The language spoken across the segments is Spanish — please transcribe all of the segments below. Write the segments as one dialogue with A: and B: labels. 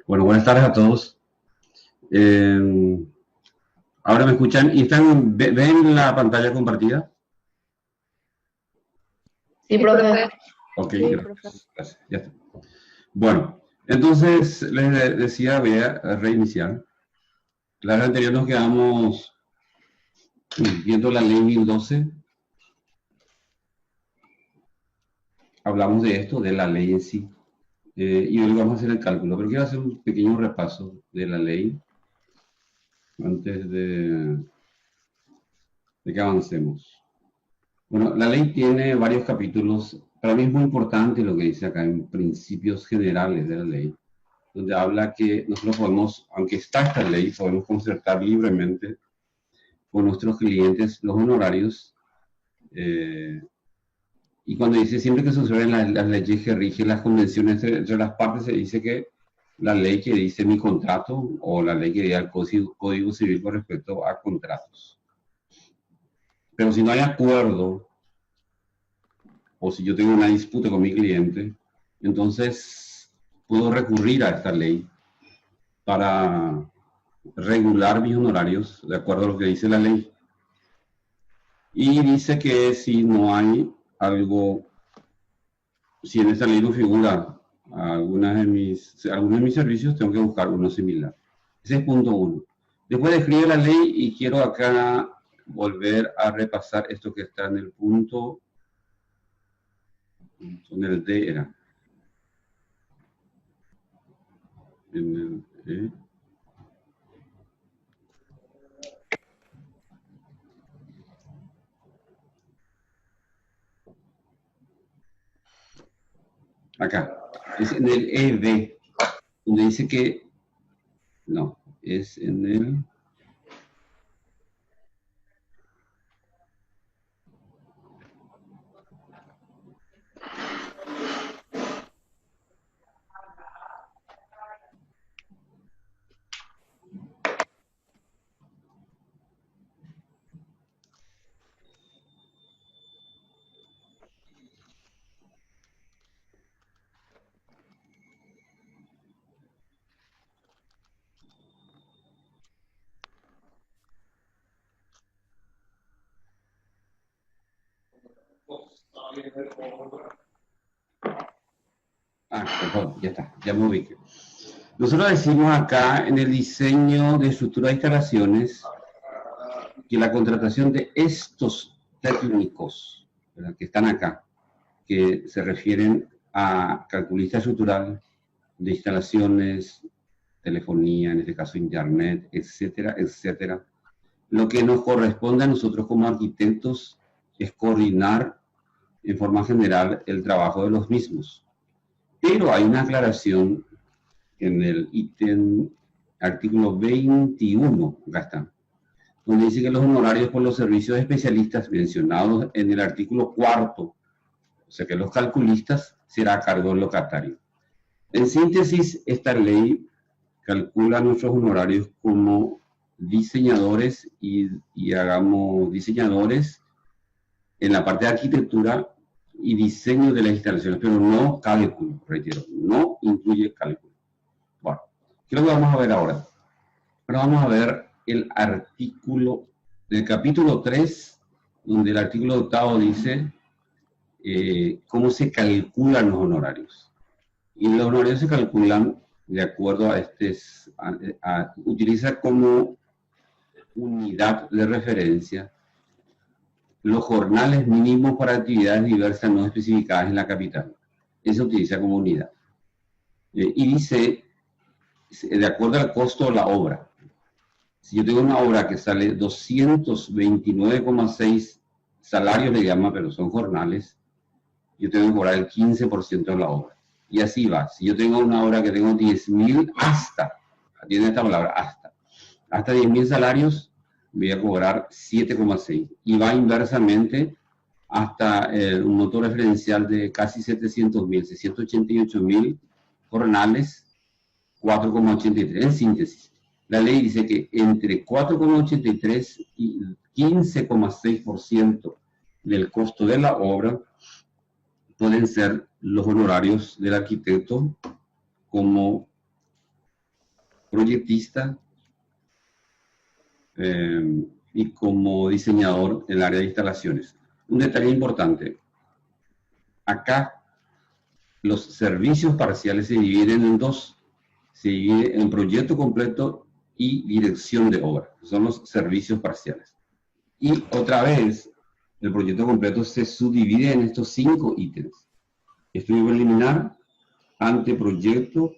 A: Bueno, buenas tardes a todos. Eh, Ahora me escuchan y ven la pantalla compartida.
B: Sí,
C: Sí,
B: profe.
C: profe.
A: Ok,
B: Sí, profe.
A: gracias. Gracias. Ya está. Bueno, entonces les decía, voy a reiniciar. La vez anterior nos quedamos viendo la ley 1012. Hablamos de esto, de la ley en sí. Y hoy vamos a hacer el cálculo, pero quiero hacer un pequeño repaso de la ley antes de que avancemos. Bueno, la ley tiene varios capítulos. Para mí es muy importante lo que dice acá en principios generales de la ley, donde habla que nosotros podemos, aunque está esta ley, podemos concertar libremente con nuestros clientes los honorarios. eh, y cuando dice siempre que se observen las leyes que rigen las convenciones entre las partes, se dice que la ley que dice mi contrato o la ley que diga el Código Civil con respecto a contratos. Pero si no hay acuerdo o si yo tengo una disputa con mi cliente, entonces puedo recurrir a esta ley para regular mis honorarios de acuerdo a lo que dice la ley. Y dice que si no hay algo, si en esta ley no figura algunos de mis servicios, tengo que buscar uno similar. Ese es punto uno. Después describe la ley y quiero acá volver a repasar esto que está en el punto, en el D era. En el, acá, es en el ED, donde dice que, no, es en el, perdón, ya está, ya me ubiqué. Nosotros decimos acá en el diseño de estructura de instalaciones que la contratación de estos técnicos, ¿verdad?, que están acá, que se refieren a calculista estructural de instalaciones, telefonía, en este caso internet, etcétera, etcétera. Lo que nos corresponde a nosotros como arquitectos es coordinar en forma general el trabajo de los mismos. Pero hay una aclaración en el ítem artículo 21, acá está, donde dice que los honorarios por los servicios especialistas mencionados en el artículo cuarto, o sea que los calculistas, será a cargo del locatario. En síntesis, esta ley calcula nuestros honorarios como diseñadores y hagamos diseñadores en la parte de arquitectura y diseño de las instalaciones, pero no cálculo, reitero, no incluye cálculo. Bueno, ¿qué es lo que vamos a ver ahora? Ahora vamos a ver el artículo del capítulo 3, donde el artículo octavo dice cómo se calculan los honorarios. Y los honorarios se calculan de acuerdo a utiliza como unidad de referencia los jornales mínimos para actividades diversas no especificadas en la capital. Eso se utiliza como unidad. Y dice, de acuerdo al costo de la obra, si yo tengo una obra que sale 229,6 salarios, le llama, pero son jornales, yo tengo que cobrar el 15% de la obra. Y así va. Si yo tengo una obra que tengo 10.000 tiene esta palabra, hasta 10.000 salarios, voy a cobrar 7,6. Y va inversamente hasta un monto referencial de casi 700.000, 688.000 jornales, 4,83. En síntesis, la ley dice que entre 4,83 y 15,6% del costo de la obra pueden ser los honorarios del arquitecto como proyectista y como diseñador en el área de instalaciones. Un detalle importante, acá los servicios parciales se dividen en dos, se divide en proyecto completo y dirección de obra, son los servicios parciales. Y otra vez, el proyecto completo se subdivide en estos 5 ítems. Estudio preliminar, anteproyecto,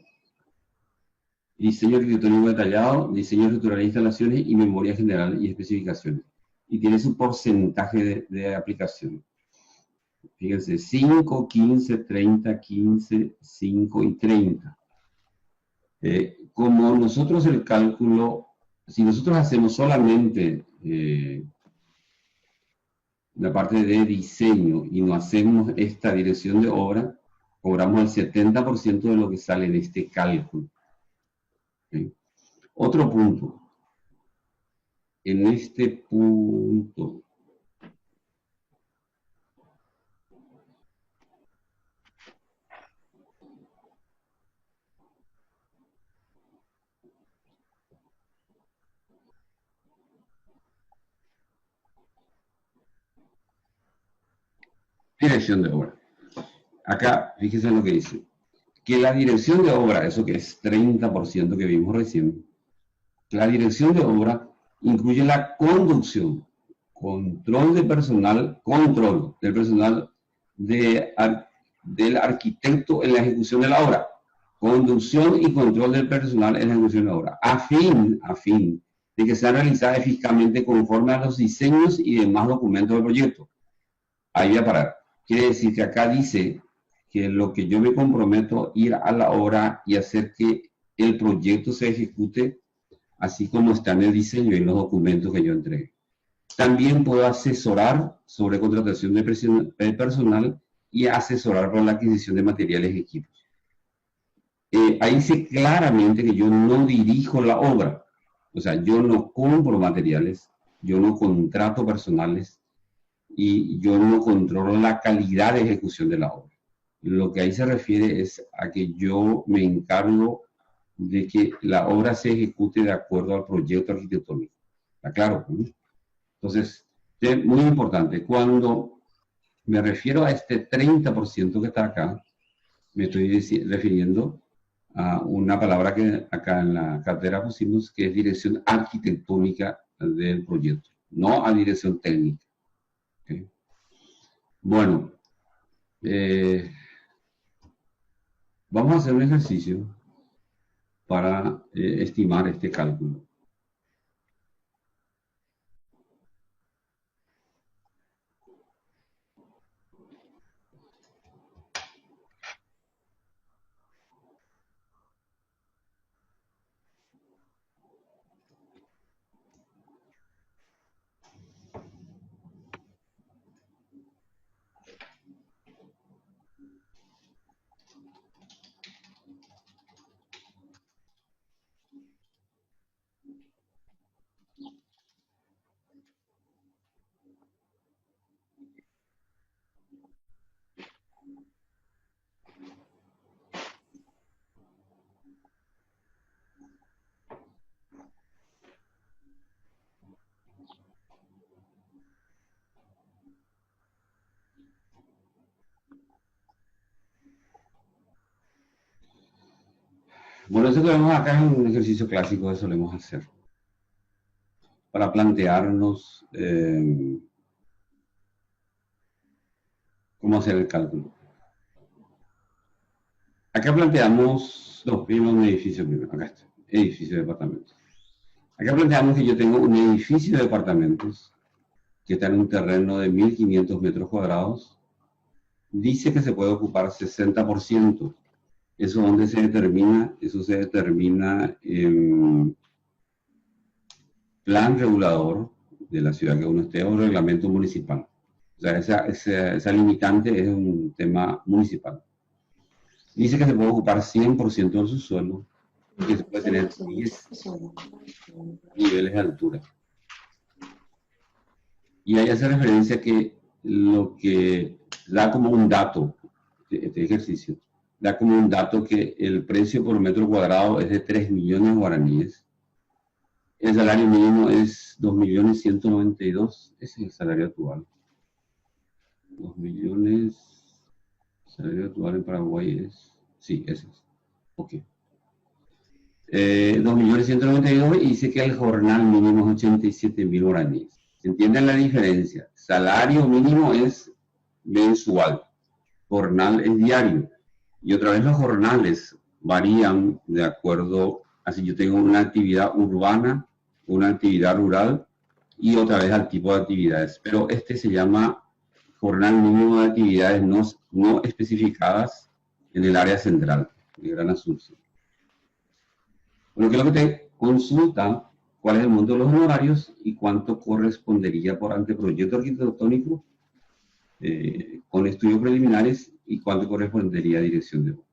A: diseño arquitectónico detallado, diseño estructural de instalaciones y memoria general y especificaciones. Y tiene su porcentaje de aplicación. Fíjense, 5, 15, 30, 15, 5 y 30. Como nosotros el cálculo, si nosotros hacemos solamente la parte de diseño y no hacemos esta dirección de obra, cobramos el 70% de lo que sale de este cálculo. ¿Okay? Otro punto. En este punto, dirección de obra. Acá, fíjense lo que dice. Que la dirección de obra, eso que es 30% que vimos recién, la dirección de obra incluye la conducción, control del personal del arquitecto en la ejecución de la obra, conducción y control del personal en la ejecución de la obra, a fin de que sea realizada eficazmente conforme a los diseños y demás documentos del proyecto. Ahí voy a parar. Quiere decir que acá dice que lo que yo me comprometo a ir a la obra y hacer que el proyecto se ejecute así como está en el diseño y en los documentos que yo entregué. También puedo asesorar sobre contratación de personal y asesorar para la adquisición de materiales y equipos. Ahí dice claramente que yo no dirijo la obra, o sea, yo no compro materiales, yo no contrato personales y yo no controlo la calidad de ejecución de la obra. Lo que ahí se refiere es a que yo me encargo de que la obra se ejecute de acuerdo al proyecto arquitectónico. ¿Está claro? Entonces, es muy importante. Cuando me refiero a este 30% que está acá, me estoy refiriendo a una palabra que acá en la cartera pusimos, que es dirección arquitectónica del proyecto, no a dirección técnica. ¿Okay? Bueno, vamos a hacer un ejercicio para estimar este cálculo. Bueno, eso que vemos acá es un ejercicio clásico que solemos hacer para plantearnos cómo hacer el cálculo. Acá planteamos, no, primero un edificio primero, acá está, edificio de departamentos. Acá planteamos que yo tengo un edificio de departamentos que está en un terreno de 1500 metros cuadrados. Dice que se puede ocupar 60%. ¿Eso dónde se determina? Eso se determina en plan regulador de la ciudad que uno esté o reglamento municipal. O sea, esa limitante es un tema municipal. Dice que se puede ocupar 100% del subsuelo y que se puede tener 10 niveles de altura. Y ahí hace referencia que lo que da como un dato de este ejercicio da como un dato que el precio por metro cuadrado es de 3 millones de guaraníes. El salario mínimo es 2.192.000. Ese es el salario actual. 2 millones. El salario actual en Paraguay es... Sí, ese es. Ok. 2.192.000 y dice que el jornal mínimo es 87.000 guaraníes. ¿Entienden la diferencia? Salario mínimo es mensual. Jornal es diario. Y otra vez los jornales varían de acuerdo, así yo tengo una actividad urbana, una actividad rural y otra vez al tipo de actividades. Pero este se llama jornal mínimo de actividades no especificadas en el área central, de Gran Asunción. Bueno, que es lo que te consulta cuál es el monto de los honorarios y cuánto correspondería por anteproyecto arquitectónico con estudios preliminares y cuánto correspondería a dirección de voto.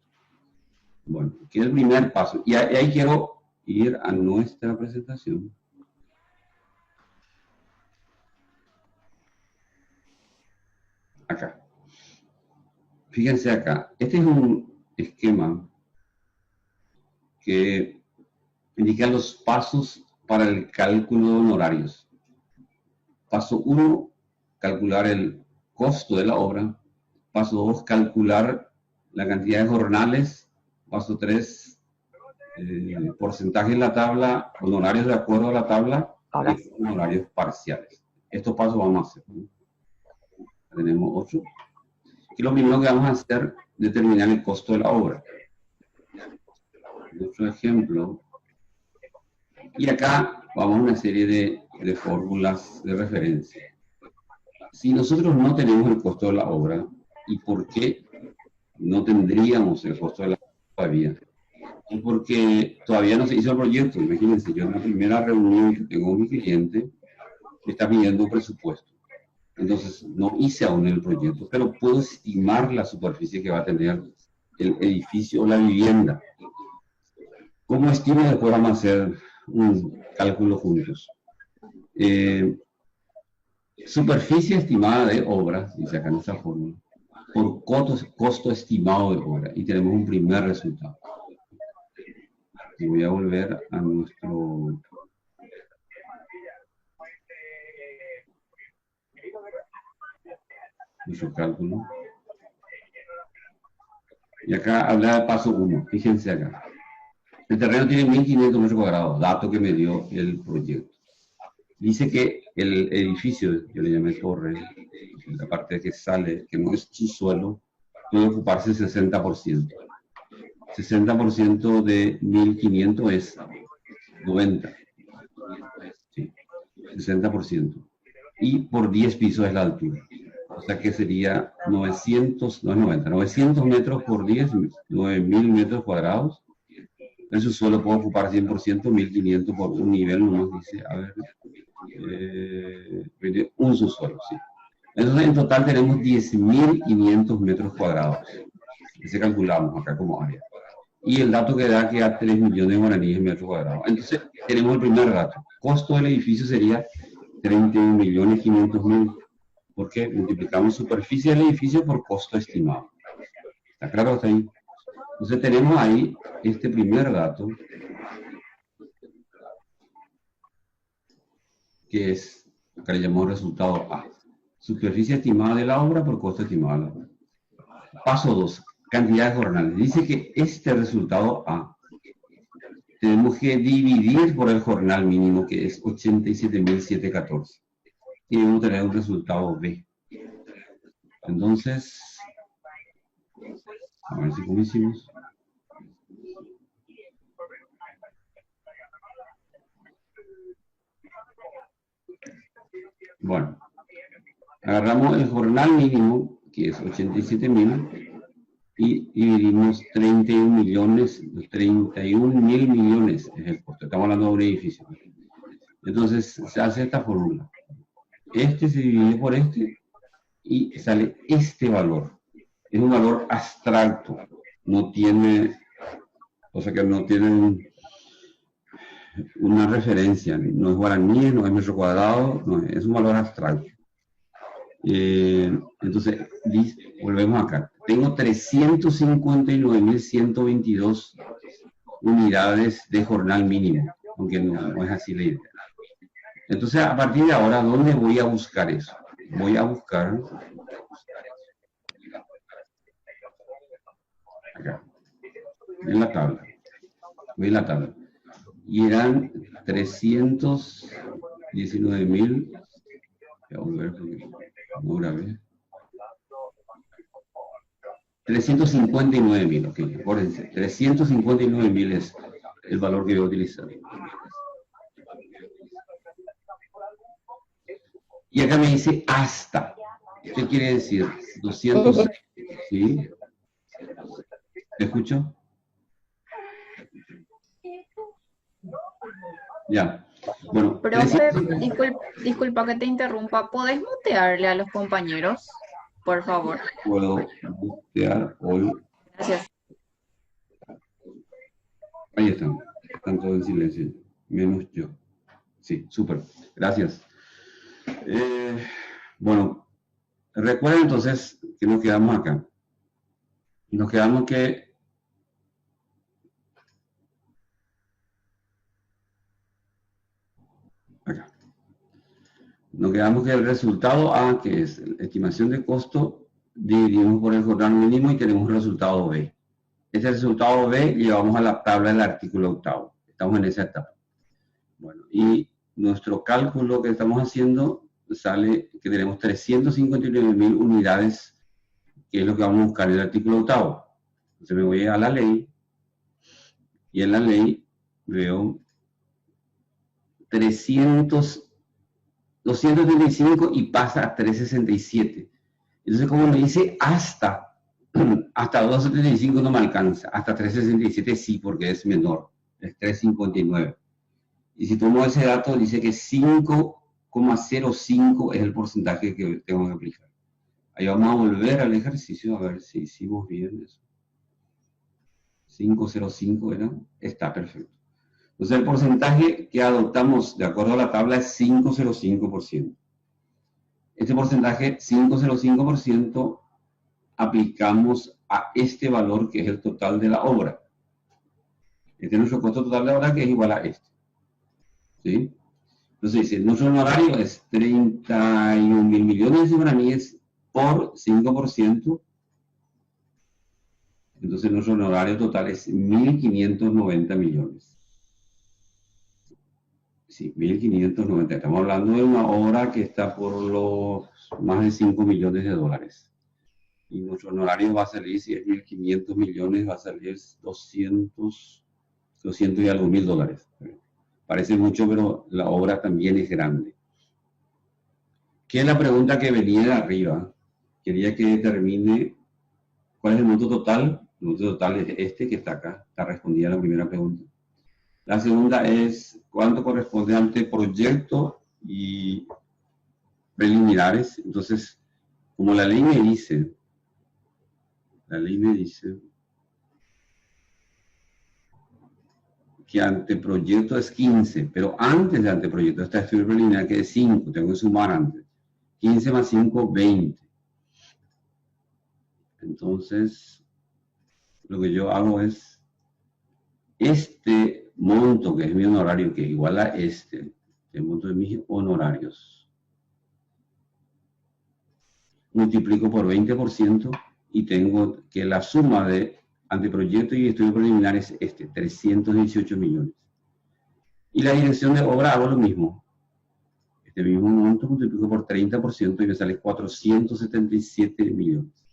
A: Bueno, que es el primer paso. Y ahí quiero ir a nuestra presentación. Acá. Fíjense acá. Este es un esquema que indica los pasos para el cálculo de honorarios. Paso 1, calcular el costo de la obra. Paso 2, calcular la cantidad de jornales. Paso 3, porcentaje en la tabla, honorarios de acuerdo a la tabla y honorarios parciales. Estos pasos vamos a hacer. Tenemos 8. Y lo primero que vamos a hacer es determinar el costo de la obra. Otro ejemplo. Y acá vamos a una serie de fórmulas de referencia. Si nosotros no tenemos el costo de la obra, ¿y por qué no tendríamos el costo de la obra todavía? Es porque todavía no se hizo el proyecto. Imagínense, yo en la primera reunión que tengo con mi cliente, me está pidiendo un presupuesto. Entonces, no hice aún el proyecto, pero puedo estimar la superficie que va a tener el edificio o la vivienda. ¿Cómo estimo? Después vamos a hacer un cálculo juntos. Superficie estimada de obra, dice acá en esta fórmula, por costo estimado de obra. Y tenemos un primer resultado. Y voy a volver a nuestro cálculo. Y acá habla de paso 1. Fíjense acá. El terreno tiene 1.500 metros cuadrados, dato que me dio el proyecto. Dice que el edificio, yo le llamé torre, la parte que sale, que no es su suelo, puede ocuparse el 60%. 60% de 1.500 es 90. Sí, 60%. Y por 10 pisos es la altura. O sea que sería 900, no es 90, 900 metros por 10, 9.000 metros cuadrados. En su suelo puede ocupar 100%, 1.500 por un nivel, nomás dice, a ver, un subsuelo, sí. Entonces en total tenemos 10.500 metros cuadrados. Ese calculamos acá como área. Y el dato que da que a 3 millones de guaraníes en metros cuadrados. Entonces tenemos el primer dato. Costo del edificio sería 31.500.000. Porque multiplicamos superficie del edificio por costo estimado. ¿Está claro hasta ahí? Entonces tenemos ahí este primer dato, que es, acá le llamamos resultado A. Superficie estimada de la obra por costo estimado de la obra. Paso 2, cantidad de jornales. Dice que este resultado A tenemos que dividir por el jornal mínimo, que es 87.714. Y debemos tener un resultado B. Entonces, a ver si cómo hicimos. Bueno, agarramos el jornal mínimo, que es 87.000, y dividimos 31 millones, 31.000 millones es el costo. Estamos hablando de un edificio. Entonces, se hace esta fórmula. Este se divide por este y sale este valor. Es un valor abstracto. No tiene, o sea que no tiene una referencia. No es guaraní, no es metro cuadrado, no, es un valor abstracto. Entonces, volvemos acá. tengo 359.122 unidades de jornal mínimo, aunque no es así la idea. Entonces, a partir de ahora, ¿dónde voy a buscar eso? Voy a buscar acá, en la tabla. Voy a la tabla. Y eran 319.000. Voy a volver porque no grabé. 359.000, ok, acuérdense. 359.000 es el valor que voy a utilizar. Y acá me dice hasta. ¿Qué quiere decir? 200, ¿sí? ¿Te escucho? Ya. Bueno,
B: Profe, disculpa que te interrumpa. ¿Podés mutearle a los compañeros? Por favor.
A: puedo bustear hoy.
B: Gracias.
A: Ahí están. Están todos en silencio. Menos yo. Sí, súper. Gracias. Bueno, recuerden entonces que nos quedamos acá. Nos quedamos que acá. Nos quedamos que el resultado A, que es la estimación de costo, dividimos por el jornal mínimo y tenemos el resultado B. Ese resultado B llevamos a la tabla del artículo octavo. Estamos en esa etapa. Bueno, y nuestro cálculo que estamos haciendo sale que tenemos 359.000 unidades, que es lo que vamos a buscar en el artículo octavo. Entonces me voy a la ley y en la ley veo 235 y pasa a 367. Entonces, como me dice hasta 275 no me alcanza, hasta 367 sí, porque es menor, es 359. Y si tomo ese dato, dice que 5,05 es el porcentaje que tengo que aplicar. Ahí vamos a volver al ejercicio a ver si hicimos bien eso. 5,05 era, está perfecto. Entonces el porcentaje que adoptamos de acuerdo a la tabla es 5,05%. Este porcentaje, 5,05%, aplicamos a este valor que es el total de la obra. Este es nuestro costo total de la obra que es igual a este. ¿Sí? Entonces dice, nuestro honorario es 31.000 millones de guaraníes por 5%. Entonces nuestro honorario total es 1.590 millones. Sí, 1.590. Estamos hablando de una obra que está por los más de 5 millones de dólares. Y nuestro honorario va a salir, si es 1.500 millones, va a salir 200 y algo mil dólares. Parece mucho, pero la obra también es grande. ¿Qué es la pregunta que venía de arriba? Quería que determine cuál es el monto total. El monto total es este que está acá. Está respondida la primera pregunta. La segunda es cuánto corresponde ante proyecto y preliminares. Entonces, como la ley me dice que anteproyecto es 15, pero antes de anteproyecto está estudio preliminar que es 5, tengo que sumar antes. 15 más 5, 20. Entonces, lo que yo hago es este monto, que es mi honorario, que es igual a el monto de mis honorarios, multiplico por 20% y tengo que la suma de anteproyecto y estudio preliminar es 318 millones. Y la dirección de obra hago lo mismo. Este mismo monto multiplico por 30% y me sale 477 millones.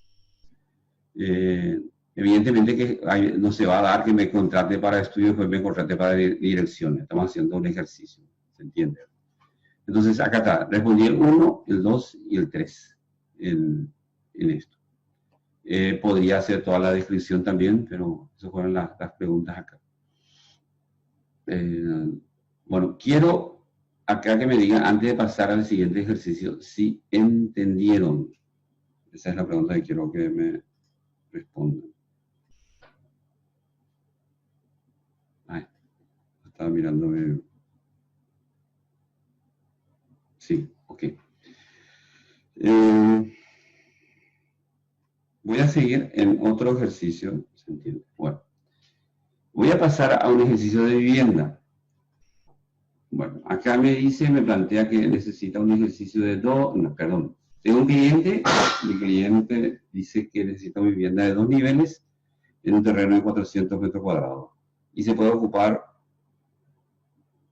A: Evidentemente que no se va a dar que me contrate para estudio y después me contrate para dirección. Estamos haciendo un ejercicio, ¿se entiende? Entonces acá está, respondí el 1, el 2 y el 3 en esto. Podría hacer toda la descripción también, pero esas fueron las preguntas acá. Bueno, quiero acá que me digan, antes de pasar al siguiente ejercicio, si entendieron. Esa es la pregunta que quiero que me respondan. Ay, estaba mirándome. Sí, ok. Voy a seguir en otro ejercicio, ¿se entiende? Bueno, voy a pasar a un ejercicio de vivienda. Bueno, acá me plantea que necesita un ejercicio de dos, no, perdón. Tengo un cliente, mi cliente dice que necesita una vivienda de 2 niveles en un terreno de 400 metros cuadrados. Y se puede ocupar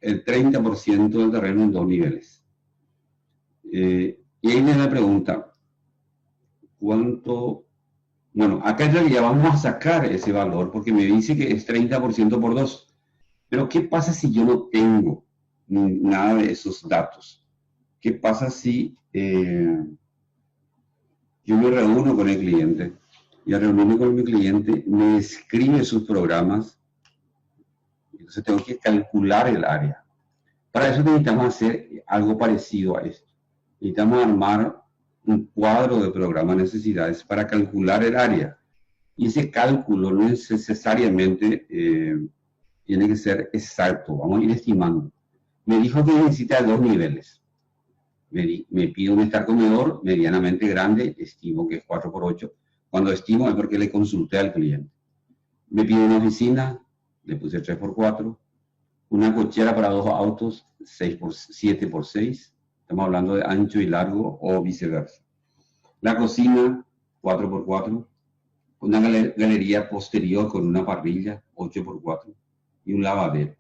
A: el 30% del terreno en 2 niveles. Y ahí me la pregunta, ¿cuánto? Bueno, acá en realidad vamos a sacar ese valor porque me dice que es 30% por 2. Pero ¿qué pasa si yo no tengo nada de esos datos? ¿Qué pasa si yo me reúno con el cliente y al reunirme con mi cliente me escribe sus programas? Entonces tengo que calcular el área. Para eso necesitamos hacer algo parecido a esto. Necesitamos armar un cuadro de programa de necesidades para calcular el área. Y ese cálculo no es necesariamente tiene que ser exacto. Vamos a ir estimando. Me dijo que necesita 2 niveles. Me pide un estar comedor medianamente grande, estimo que es 4x8. Cuando estimo es porque le consulté al cliente. Me pide una oficina, le puse 3x4. Una cochera para 2 autos, 7x6. Estamos hablando de ancho y largo o viceversa. La cocina, 4x4. Una galería posterior con una parrilla, 8x4. Y un lavadero.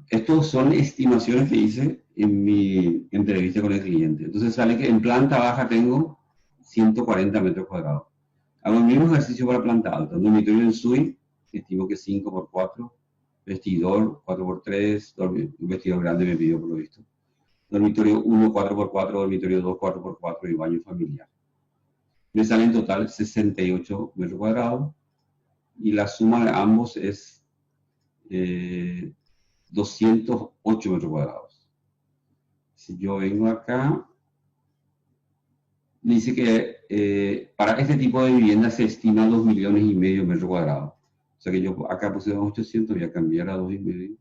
A: Estos son estimaciones que hice en mi entrevista con el cliente. Entonces sale que en planta baja tengo 140 metros cuadrados. Hago el mismo ejercicio para planta alta. Un dormitorio en suite, estimo que 5x4. Vestidor 4x3, un vestidor grande me pidió por lo visto. Dormitorio 1 4x4, dormitorio 2 4x4 y baño familiar. Me sale en total 68 metros cuadrados y la suma de ambos es 208 metros cuadrados. Si yo vengo acá, dice que para este tipo de vivienda se estima 2,5 millones de metros cuadrados. O sea que yo acá puse 800, voy a cambiar a 2,5.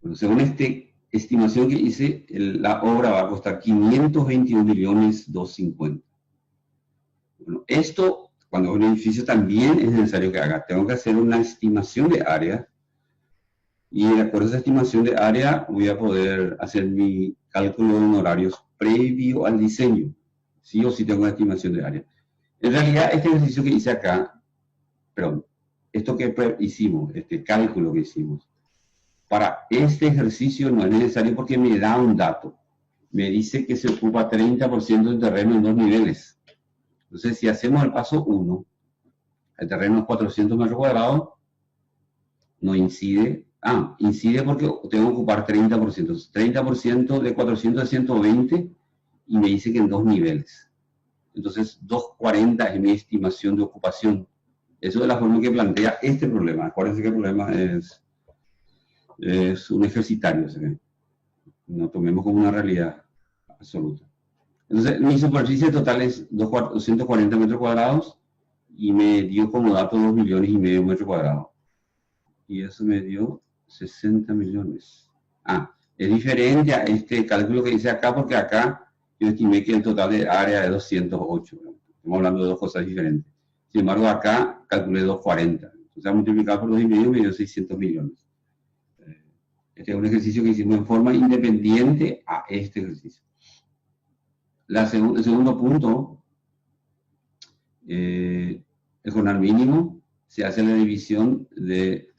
A: Bueno, según esta estimación que hice, la obra va a costar 521,250,000. Bueno, esto, cuando es un edificio, también es necesario que haga. Tengo que hacer una estimación de área y de acuerdo a esa estimación de área voy a poder hacer mi cálculo de honorarios previo al diseño. Sí o sí tengo una estimación de área. En realidad, este ejercicio que hice acá, perdón, esto que hicimos, este cálculo que hicimos, para este ejercicio no es necesario porque me da un dato. Me dice que se ocupa 30% del terreno en 2 niveles. Entonces, si hacemos el paso 1, el terreno es 400 metros cuadrados, no incide. Incide porque tengo que ocupar 30%. 30% de 400 es 120 y me dice que en 2 niveles. Entonces, 240 es mi estimación de ocupación. Eso es la forma que plantea este problema. Acuérdense que el problema es un ejercitario. ¿Sí? No tomemos como una realidad absoluta. Entonces, mi superficie total es 240 metros cuadrados y me dio como dato 2,5 millones de metros cuadrados. Y eso me dio 60 millones. Es diferente a este cálculo que hice acá porque acá yo estimé que el total de área es 208. ¿No? Estamos hablando de dos cosas diferentes. Sin embargo, acá calculé 240. O sea, multiplicado por 2,5 me dio 600 millones. Este es un ejercicio que hicimos en forma independiente a este ejercicio. El segundo punto, el jornal mínimo, se hace la división de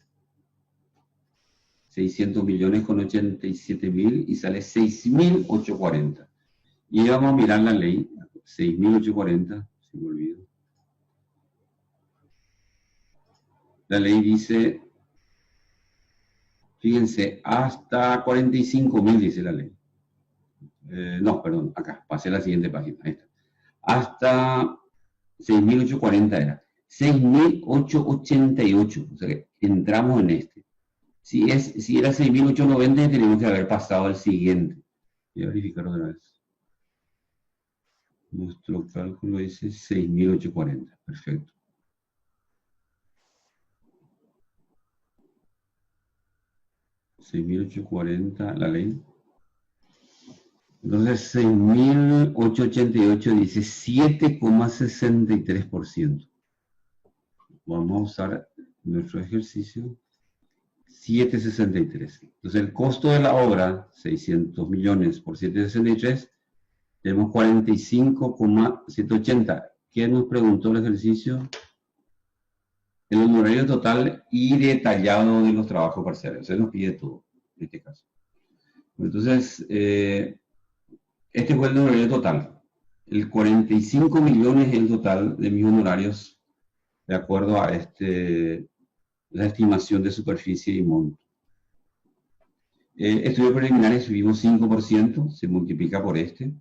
A: 600 millones con 87,000 y sale 6,840. Y vamos a mirar la ley, 6,840, si me olvido. La ley dice, fíjense, hasta 45,000 dice la ley. No, perdón, acá, pasé a la siguiente página, ahí está. Hasta 6,840 era. 6,888, o sea que entramos en este. Si era 6,890, tenemos que haber pasado al siguiente. Voy a verificar otra vez. Nuestro cálculo dice 6,840. Perfecto. 6,840 la ley. Entonces, 6.888 dice 7,63%. Vamos a usar nuestro ejercicio 7,63. Entonces, el costo de la obra, 600 millones por 7,63, tenemos 45,780. ¿Qué nos preguntó el ejercicio? El honorario total y detallado de los trabajos parciales. Se nos pide todo, en este caso. Entonces, este fue el honorario total. El 45 millones es el total de mis honorarios, de acuerdo a la estimación de superficie y monto. Estudios preliminares subimos 5%, se multiplica por este.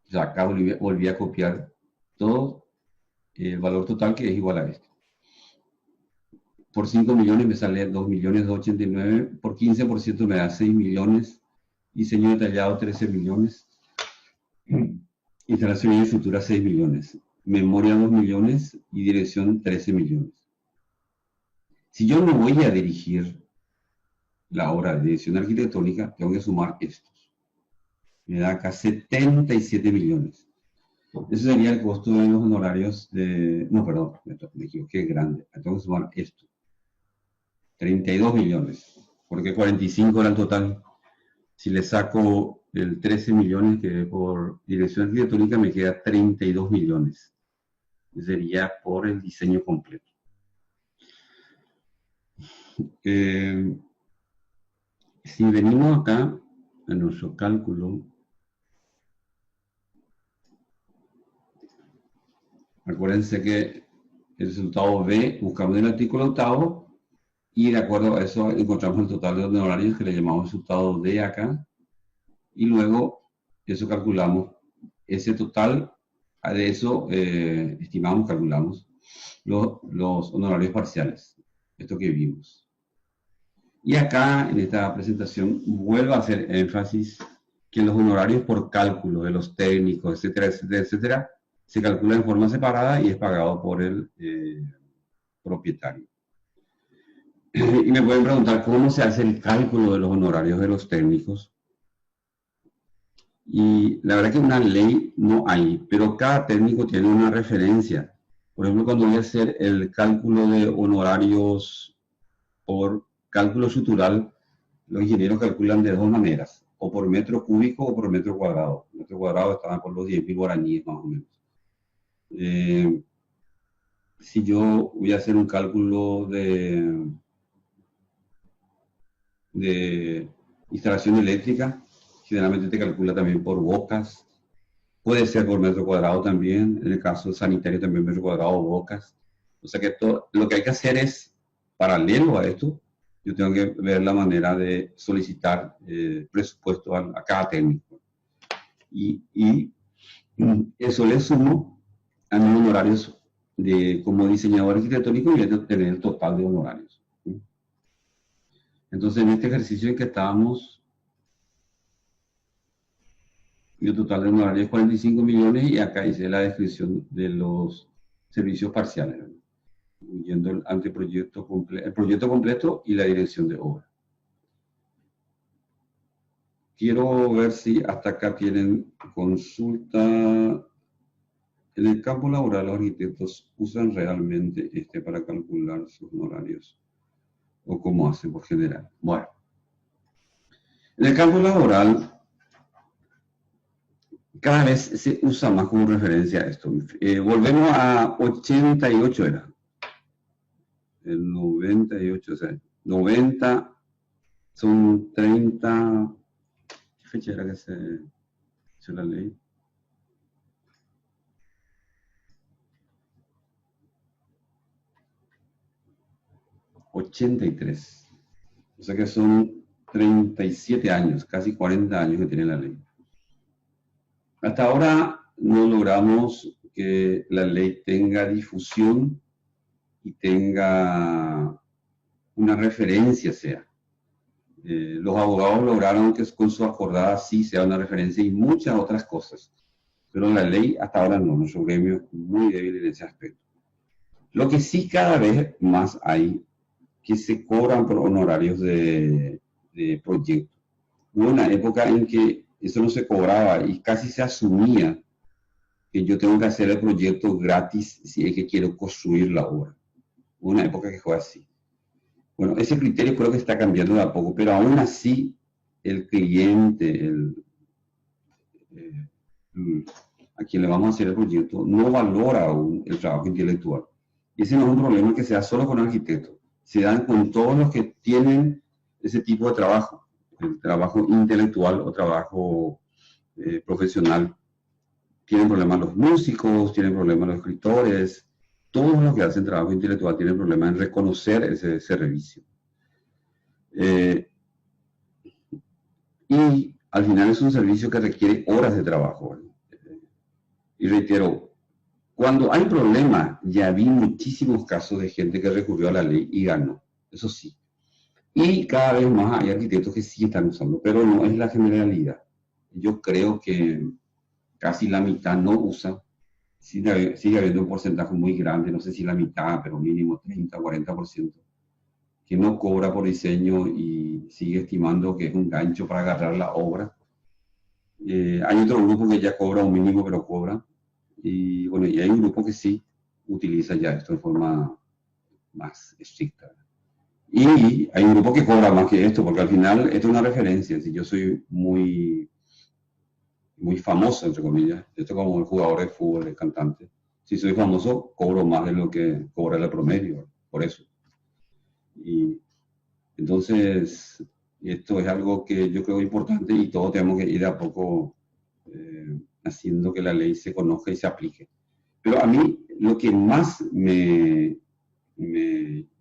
A: O sea, acá volví a copiar todo el valor total, que es igual a este. Por 5 millones me sale 2.289.000, por 15% me da 6 millones, diseño detallado 13 millones, instalación y estructura 6 millones, memoria 2 millones y dirección 13 millones. Si yo no voy a dirigir la obra de dirección arquitectónica, tengo que sumar estos. Me da acá 77 millones. Ese sería el costo de los honorarios de... No, perdón, me equivoqué, grande. Tengo que sumar esto. 32 millones, porque 45 era el total. Si le saco el 13 millones que por dirección arquitectónica, me queda 32 millones. Sería por el diseño completo. Si venimos acá a nuestro cálculo, acuérdense que el resultado B buscamos en el artículo octavo y de acuerdo a eso encontramos el total de honorarios que le llamamos resultado D acá, y luego eso calculamos, ese total, de eso estimamos, calculamos los honorarios parciales, esto que vimos. Y acá en esta presentación vuelvo a hacer énfasis que los honorarios por cálculo de los técnicos, etcétera, etcétera, etcétera, se calcula en forma separada y es pagado por el propietario. Y me pueden preguntar cómo se hace el cálculo de los honorarios de los técnicos. Y la verdad que una ley no hay, pero cada técnico tiene una referencia. Por ejemplo, cuando voy a hacer el cálculo de honorarios por cálculo estructural, los ingenieros calculan de dos maneras, o por metro cúbico o por metro cuadrado. El metro cuadrado está por los 10.000 guaraníes más o menos. Si yo voy a hacer un cálculo de instalación eléctrica, generalmente te calcula también por bocas, puede ser por metro cuadrado también, en el caso sanitario también metro cuadrado o bocas. O sea que todo, lo que hay que hacer es, paralelo a esto, yo tengo que ver la manera de solicitar presupuesto a cada técnico. Y eso le sumo a mis honorarios como diseñador arquitectónico y voy a tener el total de honorarios. Entonces, en este ejercicio en que estábamos, el total de honorarios es 45 millones y acá hice la descripción de los servicios parciales, incluyendo el anteproyecto el proyecto completo y la dirección de obra. Quiero ver si hasta acá tienen consulta. En el campo laboral, los arquitectos usan realmente para calcular sus honorarios, o cómo hacen por general. Bueno, en el campo laboral, cada vez se usa más como referencia a esto. Volvemos a 88 era. El 98, o sea, 90 son 30. ¿Qué fecha era que se hizo la ley? ...83. O sea que son 37 años, casi 40 años que tiene la ley. Hasta ahora no logramos que la ley tenga difusión y tenga una referencia, los abogados lograron que con su acordada sí sea una referencia y muchas otras cosas, pero la ley hasta ahora no, nuestro gremio es muy débil en ese aspecto. Lo que sí cada vez más hay, que se cobran por honorarios de proyecto. Hubo una época en que eso no se cobraba y casi se asumía que yo tengo que hacer el proyecto gratis si es que quiero construir la obra. Hubo una época que fue así. Bueno, ese criterio creo que está cambiando de a poco, pero aún así el cliente, el- a quien le vamos a hacer el proyecto, no valora aún el trabajo intelectual. Y ese no es un problema que se da solo con arquitectos, se dan con todos los que tienen ese tipo de trabajo, el trabajo intelectual o trabajo profesional. Tienen problemas los músicos, tienen problemas los escritores, todos los que hacen trabajo intelectual tienen problemas en reconocer ese servicio. Eh, y al final es un servicio que requiere horas de trabajo. Y reitero, cuando hay problema, ya vi muchísimos casos de gente que recurrió a la ley y ganó, eso sí. Y cada vez más hay arquitectos que sí están usando, pero no es la generalidad. Yo creo que casi la mitad no usa, sigue habiendo un porcentaje muy grande, no sé si la mitad, pero mínimo 30, 40%, que no cobra por diseño y sigue estimando que es un gancho para agarrar la obra. Hay otro grupo que ya cobra un mínimo, pero cobra. Y bueno, y hay un grupo que sí utiliza ya esto de forma más estricta. Y hay un grupo que cobra más que esto, porque al final esto es una referencia. Si yo soy muy famoso, entre comillas, esto como el jugador de fútbol, el cantante. Si soy famoso, cobro más de lo que cobra el promedio, por eso. Y entonces, esto es algo que yo creo importante y todos tenemos que ir de a poco haciendo que la ley se conozca y se aplique. Pero a mí lo que más me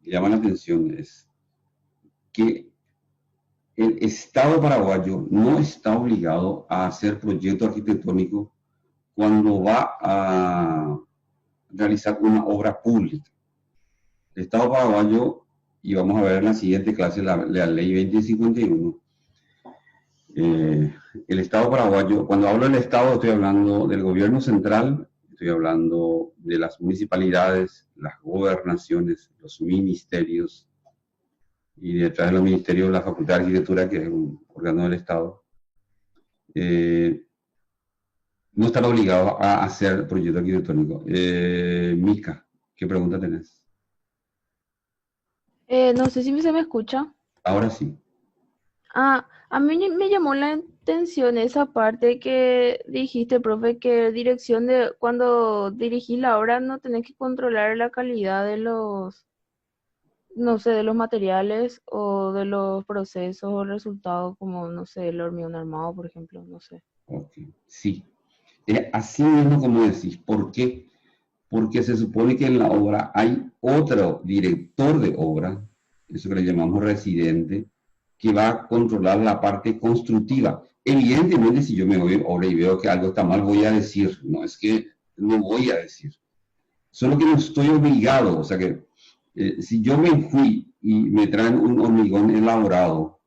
A: llama la atención es que el Estado paraguayo no está obligado a hacer proyecto arquitectónico cuando va a realizar una obra pública. El Estado paraguayo, y vamos a ver en la siguiente clase la ley 2051, el Estado paraguayo, cuando hablo del Estado estoy hablando del gobierno central, estoy hablando de las municipalidades, las gobernaciones, los ministerios, y detrás de los ministerios la Facultad de Arquitectura, que es un órgano del Estado, no están obligados a hacer proyecto arquitectónico. Mica, ¿qué pregunta tenés?
C: No sé si se me escucha.
A: Ahora sí.
C: A mí me llamó la atención esa parte que dijiste, profe, que dirección de cuando dirigís la obra no tenés que controlar la calidad de los, no sé, de los materiales o de los procesos o resultados, como, no sé, el hormigón armado, por ejemplo, no sé.
A: Ok, sí. Así mismo como decís, ¿por qué? Porque se supone que en la obra hay otro director de obra, eso que le llamamos residente, que va a controlar la parte constructiva. Evidentemente, si yo me voy a obra y veo que algo está mal, voy a decir, no es que no voy a decir, solo que no estoy obligado, o sea que si yo me fui y me traen un hormigón elaborado,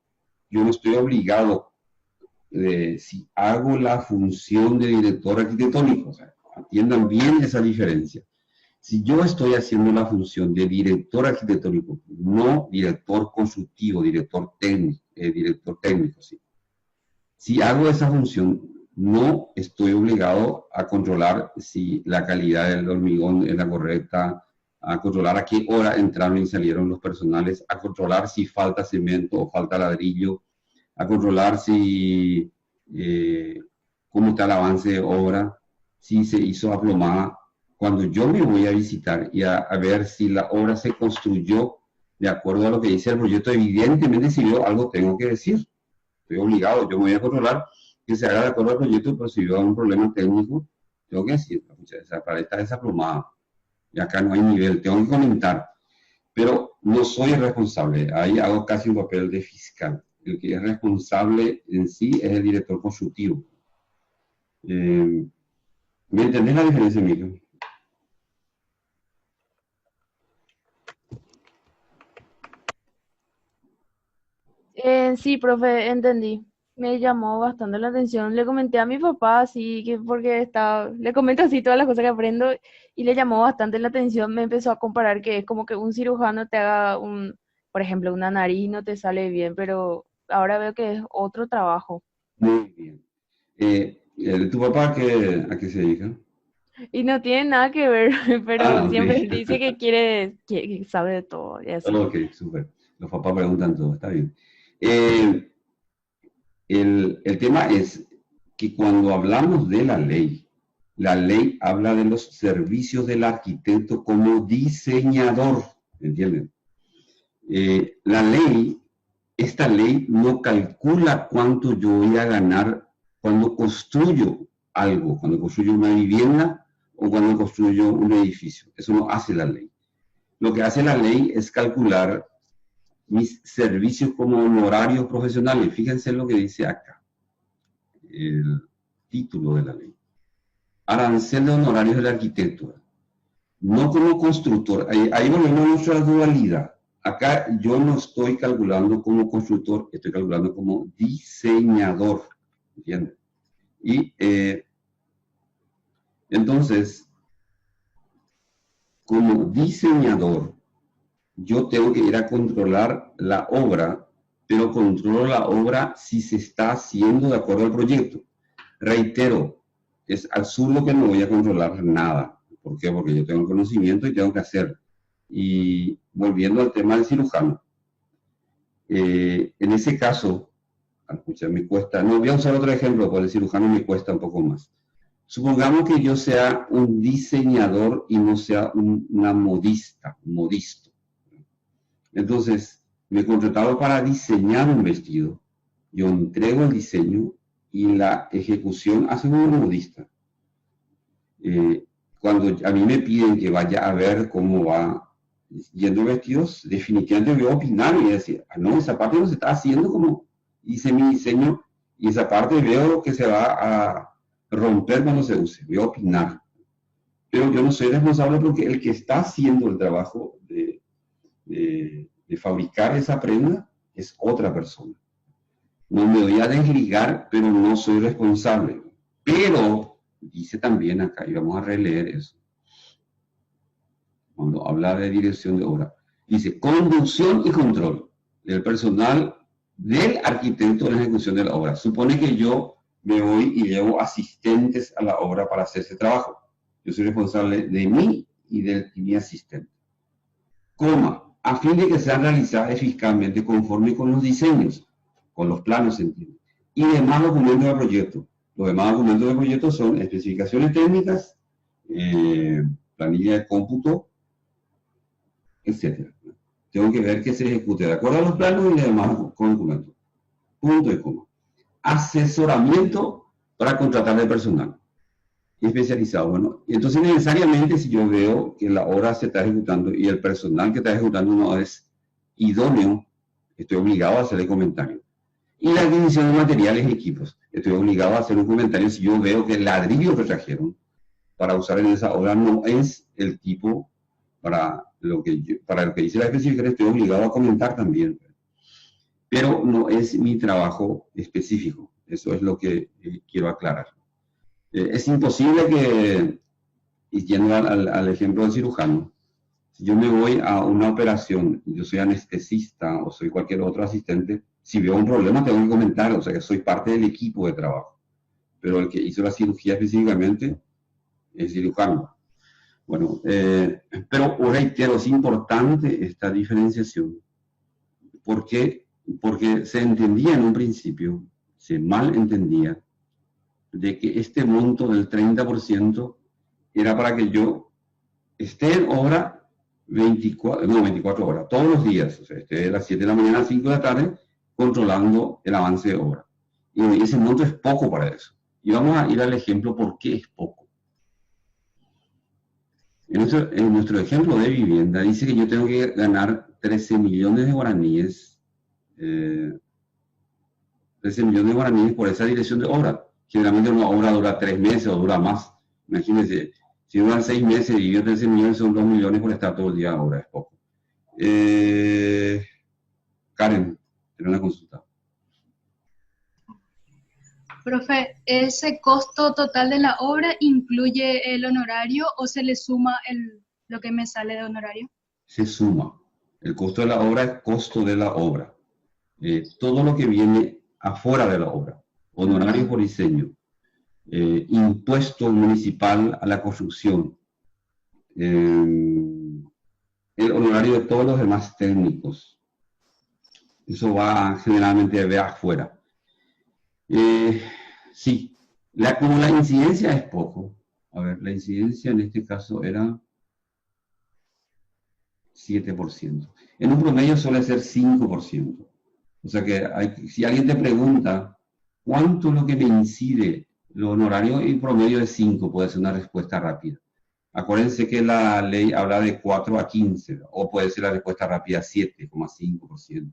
A: yo no estoy obligado si hago la función de director arquitectónico, o sea, atiendan bien esa diferencia. Si yo estoy haciendo la función de director arquitectónico, no director constructivo, director técnico, ¿sí? Si hago esa función, no estoy obligado a controlar si la calidad del hormigón es la correcta, a controlar a qué hora entraron y salieron los personales, a controlar si falta cemento o falta ladrillo, a controlar si cómo está el avance de obra, si se hizo aplomada. Cuando yo me voy a visitar y a ver si la obra se construyó de acuerdo a lo que dice el proyecto, evidentemente si veo algo tengo que decir. Estoy obligado, yo me voy a controlar que se haga de acuerdo al proyecto, pero si veo un problema técnico, tengo que decir, esa pared está desaplomada y acá no hay nivel, tengo que comentar, pero no soy el responsable, ahí hago casi un papel de fiscal. El que es responsable en sí es el director constructivo. ¿Me entendés la diferencia, Miguel?
C: Sí, profe, entendí. Me llamó bastante la atención. Le comenté a mi papá así que porque estaba, le comento así todas las cosas que aprendo y le llamó bastante la atención. Me empezó a comparar que es como que un cirujano te haga un, por ejemplo, una nariz y no te sale bien, pero ahora veo que es otro trabajo.
A: Muy bien. ¿Tu papá a qué se dedica?
C: Y no tiene nada que ver, pero
A: Ah, ok.
C: siempre dice que que sabe de todo y así.
A: Ok, súper. Los papás preguntan todo, está bien. Eh, el tema es que cuando hablamos de la ley habla de los servicios del arquitecto como diseñador, ¿entienden? Esta ley no calcula cuánto yo voy a ganar cuando construyo algo, cuando construyo una vivienda o cuando construyo un edificio. Eso no hace la ley. Lo que hace la ley es calcular mis servicios como honorarios profesionales. Fíjense lo que dice acá, el título de la ley. Arancel de honorarios del arquitecto. No como constructor. Ahí volvemos a nuestra dualidad. Acá yo no estoy calculando como constructor, estoy calculando como diseñador. ¿Entienden? Y entonces, como diseñador, yo tengo que ir a controlar la obra, pero controlo la obra si se está haciendo de acuerdo al proyecto. Reitero, es absurdo que no voy a controlar nada. ¿Por qué? Porque yo tengo el conocimiento y tengo que hacer. Y volviendo al tema del cirujano, en ese caso, escucha, me cuesta, no voy a usar otro ejemplo, porque el cirujano me cuesta un poco más. Supongamos que yo sea un diseñador y no sea una modista, un modisto. Entonces, me he contratado para diseñar un vestido. Yo entrego el diseño y la ejecución hace un modista. Cuando a mí me piden que vaya a ver cómo va yendo vestidos, definitivamente voy a opinar y decir, ah, no, esa parte no se está haciendo como hice mi diseño y esa parte veo que se va a romper cuando se use. Voy a opinar. Pero yo no soy responsable porque el que está haciendo el trabajo de fabricar esa prenda es otra persona. No me voy a desligar, pero no soy responsable. Pero, dice también acá, y vamos a releer eso, cuando habla de dirección de obra, dice conducción y control del personal del arquitecto en la ejecución de la obra. Supone que yo me voy y llevo asistentes a la obra para hacer ese trabajo. Yo soy responsable de mí y de mi asistente. Coma, a fin de que sean realizadas eficazmente conforme con los diseños, con los planos, se entiende, y demás documentos del proyecto. Los demás documentos del proyecto son especificaciones técnicas, planilla de cómputo, etc. Tengo que ver que se ejecute de acuerdo a los planos y demás con documentos. Punto y coma. Asesoramiento para contratar de personal especializado. Bueno, entonces necesariamente si yo veo que la obra se está ejecutando y el personal que está ejecutando no es idóneo, estoy obligado a hacerle comentario. Y la adquisición de materiales y equipos, estoy obligado a hacer un comentario si yo veo que el ladrillo que trajeron para usar en esa obra no es el tipo para lo que hice la especificación, estoy obligado a comentar también. Pero no es mi trabajo específico, eso es lo que quiero aclarar. Es imposible que, y yendo al ejemplo del cirujano, si yo me voy a una operación, yo soy anestesista o soy cualquier otro asistente, si veo un problema tengo que comentar, o sea que soy parte del equipo de trabajo. Pero el que hizo la cirugía específicamente es cirujano. Bueno, pero reitero, es importante esta diferenciación. ¿Por qué? Porque se entendía en un principio, se mal entendía, de que este monto del 30% era para que yo esté en obra 24 horas, todos los días, o sea, esté de las 7 de la mañana a 5 de la tarde, controlando el avance de obra. Y ese monto es poco para eso. Y vamos a ir al ejemplo por qué es poco. En nuestro ejemplo de vivienda, dice que yo tengo que ganar 13 millones de guaraníes, 13 millones de guaraníes por esa dirección de obra. Generalmente una obra dura 3 meses o dura más. Imagínense, si duran 6 meses y yo 13 millones son 2 millones por estar todo el día ahora, es poco. Karen, tiene una consulta.
D: Profe, ¿ese costo total de la obra incluye el honorario o se le suma lo que me sale de honorario?
A: Se suma. El costo de la obra es costo de la obra. Todo lo que viene afuera de la obra, honorario por diseño, impuesto municipal a la construcción, el honorario de todos los demás técnicos. Eso va generalmente de afuera. Sí, como la incidencia es poco. A ver, la incidencia en este caso era 7%. En un promedio suele ser 5%. O sea que si alguien te pregunta cuánto es lo que me incide lo honorario, en promedio de 5 puede ser una respuesta rápida. Acuérdense que la ley habla de 4 a 15, o puede ser la respuesta rápida 7,5%,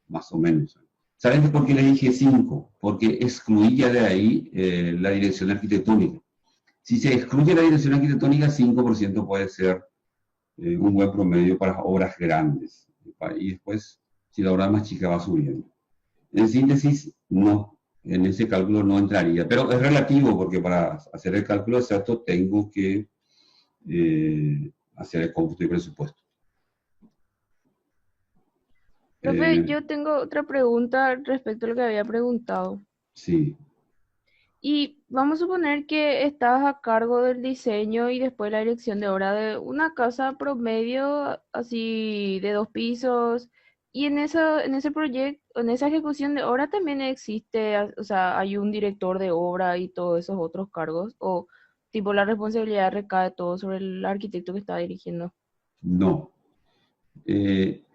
A: más o menos. ¿Saben por qué le dije 5? Porque excluía de ahí la dirección arquitectónica. Si se excluye la dirección arquitectónica, 5% puede ser un buen promedio para obras grandes. Y después, si la obra es más chica, va subiendo. En síntesis, no. En ese cálculo no entraría. Pero es relativo, porque para hacer el cálculo exacto tengo que hacer el cómputo y presupuesto.
C: Profe, yo tengo otra pregunta respecto a lo que había preguntado.
A: Sí.
C: Y vamos a suponer que estás a cargo del diseño y después la dirección de obra de una casa promedio, así de 2 pisos. Y en ese proyecto, en esa ejecución de obra también existe, o sea, hay un director de obra y todos esos otros cargos. O tipo la responsabilidad recae todo sobre el arquitecto que está dirigiendo.
A: No.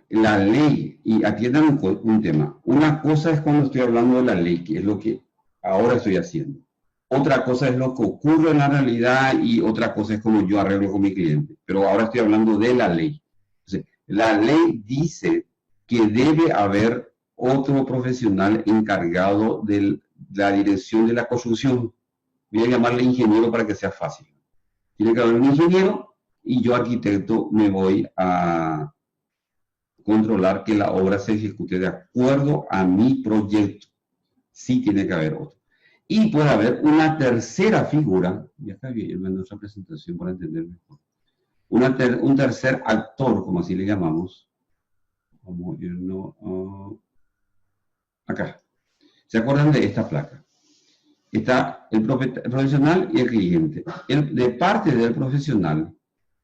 A: La ley, y atiendan un tema. Una cosa es cuando estoy hablando de la ley, que es lo que ahora estoy haciendo. Otra cosa es lo que ocurre en la realidad y otra cosa es como yo arreglo con mi cliente. Pero ahora estoy hablando de la ley. Entonces, la ley dice que debe haber otro profesional encargado de la dirección de la construcción. Voy a llamarle ingeniero para que sea fácil. Tiene que haber un ingeniero y yo, arquitecto, me voy a controlar que la obra se ejecute de acuerdo a mi proyecto. Sí tiene que haber otro. Y puede haber una tercera figura, y acá viene nuestra presentación para entender mejor, un tercer actor, como así le llamamos. Vamos a irnos acá. ¿Se acuerdan de esta placa? Está el profesional y el cliente. De parte del profesional,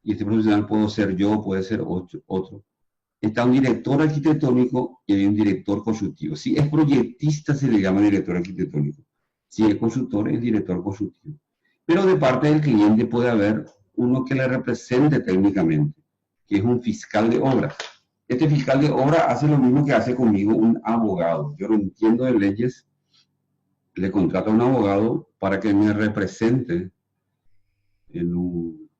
A: y este profesional puedo ser yo, puede ser otro, está un director arquitectónico y hay un director constructivo. Si es proyectista, se le llama director arquitectónico. Si es constructor, es director constructivo. Pero de parte del cliente puede haber uno que le represente técnicamente, que es un fiscal de obras. Este fiscal de obra hace lo mismo que hace conmigo un abogado. Yo no entiendo de leyes, le contrato a un abogado para que me represente en un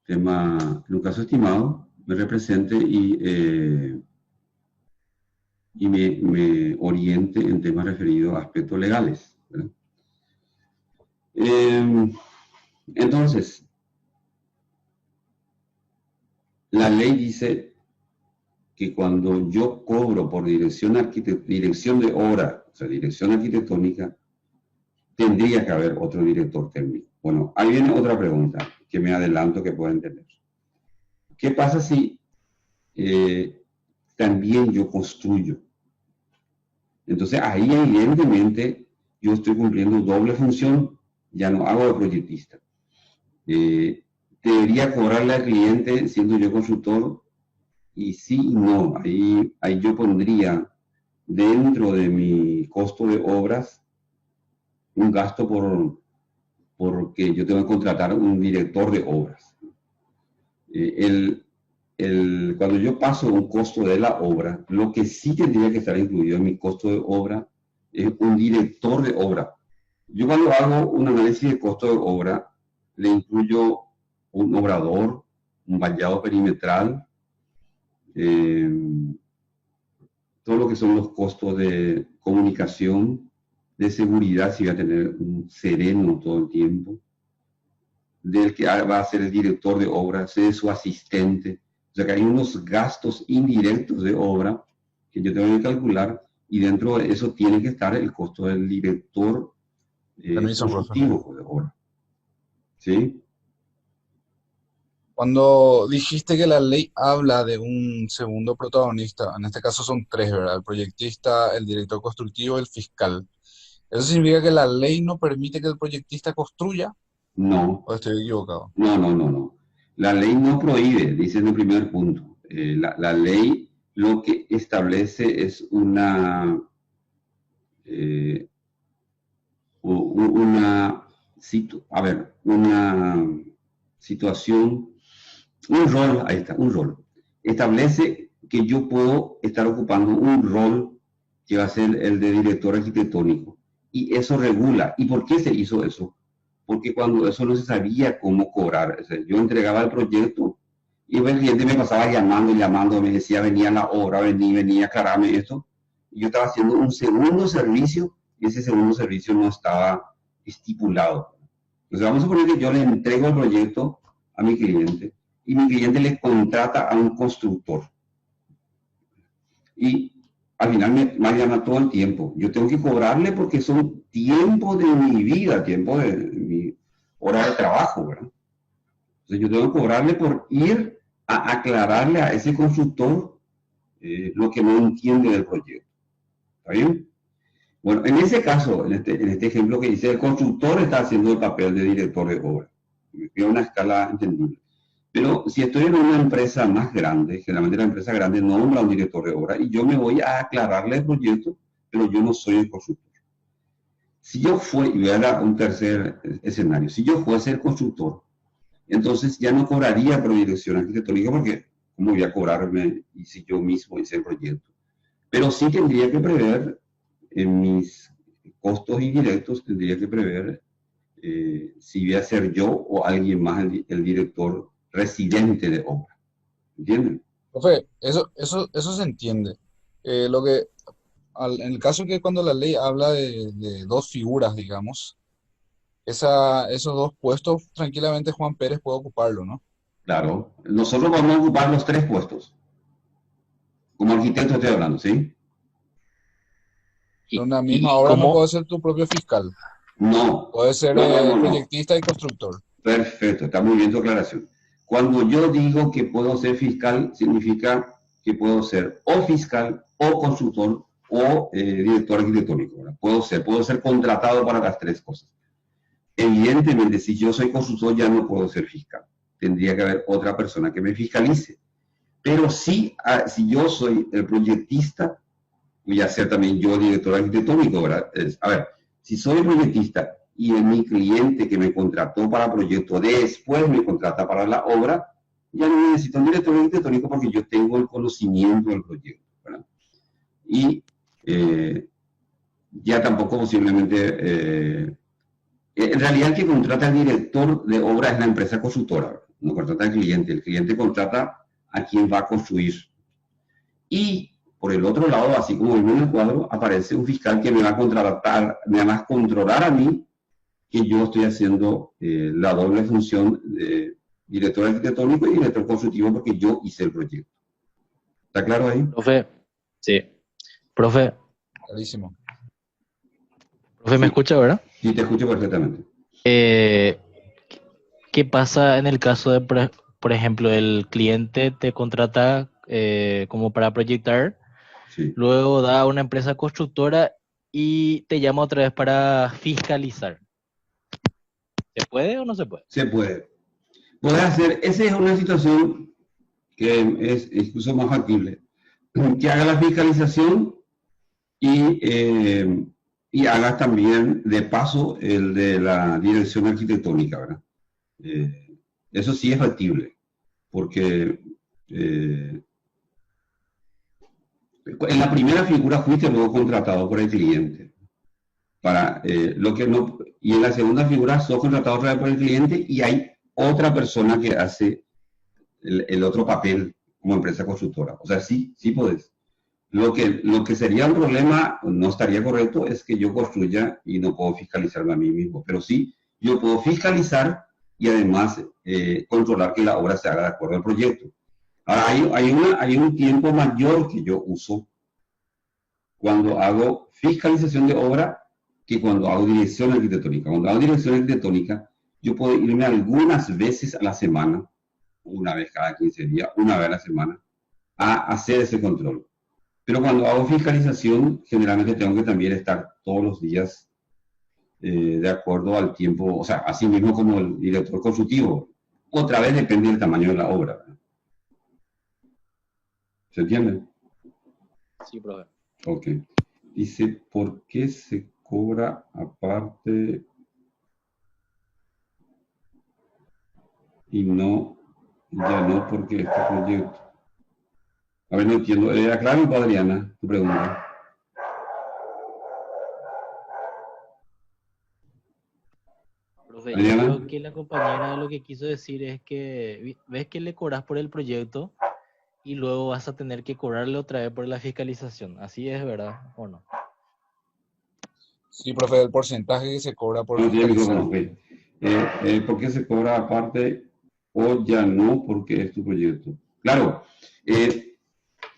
A: tema, en un caso estimado, me represente y me oriente en temas referidos a aspectos legales, ¿verdad? Entonces, la ley dice que cuando yo cobro por dirección de obra, o sea, dirección arquitectónica, tendría que haber otro director técnico. Bueno, ahí viene otra pregunta que me adelanto que pueda entender. ¿Qué pasa si también yo construyo? Entonces, ahí evidentemente yo estoy cumpliendo doble función, ya no hago de proyectista. Debería cobrarle al cliente siendo yo constructor, y sí y no. Ahí yo pondría dentro de mi costo de obras un gasto porque yo tengo que contratar un director de obras. Cuando yo paso un costo de la obra, lo que sí tendría que estar incluido en mi costo de obra es un director de obra. Yo cuando hago un análisis de costo de obra, le incluyo un obrador, un vallado perimetral, todo lo que son los costos de comunicación, de seguridad, si voy a tener un sereno todo el tiempo, del que va a ser el director de obra, de su asistente. O sea que hay unos gastos indirectos de obra que yo tengo que calcular, y dentro de eso tiene que estar el costo del director constructivo de obra. ¿Sí?
E: Cuando dijiste que la ley habla de un segundo protagonista, en este caso son tres, ¿verdad? El proyectista, el director constructivo y el fiscal. ¿Eso significa que la ley no permite que el proyectista construya?
A: No,
E: ¿O estoy equivocado?
A: no. La ley no prohíbe, dice en el primer punto. La ley lo que establece es eh, una situación, un rol, ahí está, un rol. Establece que yo puedo estar ocupando un rol que va a ser el de director arquitectónico. Y eso regula. ¿Y por qué se hizo eso? Porque cuando eso no se sabía cómo cobrar. O sea, yo entregaba el proyecto y el cliente me pasaba llamando, me decía, venía la obra, venía, aclarame esto. Y yo estaba haciendo un segundo servicio y ese segundo servicio no estaba estipulado. Entonces vamos a suponer que yo le entrego el proyecto a mi cliente y mi cliente le contrata a un constructor. Y al final me llama todo el tiempo. Yo tengo que cobrarle porque son tiempo de mi vida, tiempo de mi hora de trabajo, ¿verdad? Entonces yo tengo que cobrarle por ir a aclararle a ese constructor lo que no entiende del proyecto. ¿Está bien? Bueno, en ese caso, en este ejemplo que dice, el constructor está haciendo el papel de director de obra. Es una escala entendible. Pero si estoy en una empresa más grande, generalmente la empresa grande nombra a un director de obra y yo me voy a aclararle el proyecto, pero yo no soy el constructor. Si yo y voy a dar un tercer escenario, si yo fuese el constructor, entonces ya no cobraría por dirección arquitectónica porque ¿cómo voy a cobrarme y si yo mismo hice el proyecto? Pero sí tendría que prever en mis costos indirectos, tendría que prever si voy a ser yo o alguien más el director residente de obra. ¿Entienden?
E: Profe, eso se entiende. En el caso que cuando la ley habla de dos figuras, digamos, esos dos puestos, tranquilamente Juan Pérez puede ocuparlo, ¿no?
A: Claro. Nosotros vamos a ocupar los 3 puestos. Como arquitecto estoy hablando, ¿sí?
E: En una misma obra no puede ser tu propio fiscal.
A: No.
E: Puede ser
A: No.
E: proyectista y constructor.
A: Perfecto, está muy bien tu aclaración. Cuando yo digo que puedo ser fiscal, significa que puedo ser o fiscal, o constructor, o director arquitectónico, ¿verdad? Puedo ser contratado para las 3 cosas. Evidentemente, si yo soy constructor, ya no puedo ser fiscal. Tendría que haber otra persona que me fiscalice. Pero sí, si yo soy el proyectista, voy a ser también yo director arquitectónico, ¿verdad? A ver, si soy proyectista y mi cliente que me contrató para proyecto después me contrata para la obra, ya no necesito un director arquitectónico porque yo tengo el conocimiento del proyecto, ¿verdad? Y ya tampoco posiblemente... en realidad el que contrata al director de obra es la empresa constructora, ¿verdad? No contrata al cliente. El cliente contrata a quien va a construir. Y por el otro lado, así como vimos en el cuadro, aparece un fiscal que me va a contratar, me va a controlar a mí que yo estoy haciendo la doble función de director arquitectónico y director constructivo porque yo hice el proyecto. ¿Está claro ahí?
F: Profe, sí. Profe,
E: Clarísimo.
F: profe, ¿me escucha, verdad?
A: Sí, te escucho perfectamente.
F: ¿Qué pasa en el caso de, por ejemplo, el cliente te contrata como para proyectar,
A: Sí.
F: luego da a una empresa constructora y te llama otra vez para fiscalizar? ¿Se puede o no se puede?
A: Se puede. Puede hacer, esa es una situación que es incluso más factible. Que haga la fiscalización y haga también, de paso, el de la dirección arquitectónica, ¿verdad? Eso sí es factible, porque en la primera figura fuiste luego contratado por el cliente. Para lo que no, y en la segunda figura sos contratado otra vez por el cliente y hay otra persona que hace el otro papel como empresa constructora. O sea, sí podés. Lo que sería un problema, no estaría correcto, es que yo construya y no puedo fiscalizarme a mí mismo. Pero sí, yo puedo fiscalizar y además controlar que la obra se haga de acuerdo al proyecto. Ahora, hay un tiempo mayor que yo uso cuando hago fiscalización de obra que cuando hago dirección arquitectónica. Cuando hago dirección arquitectónica, yo puedo irme algunas veces a la semana, una vez cada 15 días, una vez a la semana, a hacer ese control. Pero cuando hago fiscalización, generalmente tengo que también estar todos los días de acuerdo al tiempo, o sea, así mismo como el director constructivo. Otra vez depende del tamaño de la obra. ¿Se entiende?
F: Sí, profe.
A: Ok. Dice, ¿por qué se cobra aparte y no, ya no porque este proyecto? A ver, no entiendo. Aclárame, Adriana, tu pregunta.
F: Profe, yo
A: Adriana.
F: creo que la compañera lo que quiso decir es que ves que le cobras por el proyecto y luego vas a tener que cobrarle otra vez por la fiscalización. Así es, ¿verdad? ¿O no?
E: Sí, profe, el porcentaje que se cobra por
A: No tiene
E: fiscalizar.
A: micrófono, ok. ¿Por qué se cobra aparte o ya no porque es tu proyecto? Claro,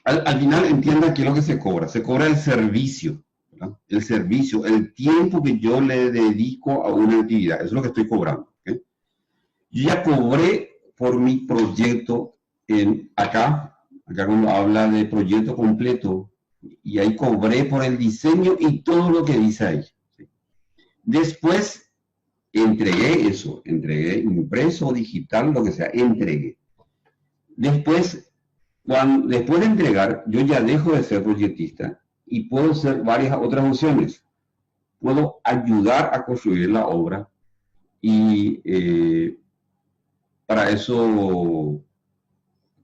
A: al final entienda qué es lo que se cobra. Se cobra el servicio, ¿verdad? El servicio, el tiempo que yo le dedico a una actividad. Eso es lo que estoy cobrando. ¿Okay? Yo ya cobré por mi proyecto acá cuando habla de proyecto completo, y ahí cobré por el diseño y todo lo que dice ahí. ¿Sí? Después entregué eso, entregué impreso, digital, lo que sea, entregué. Después de entregar, yo ya dejo de ser proyectista y puedo hacer varias otras opciones. Puedo ayudar a construir la obra y para eso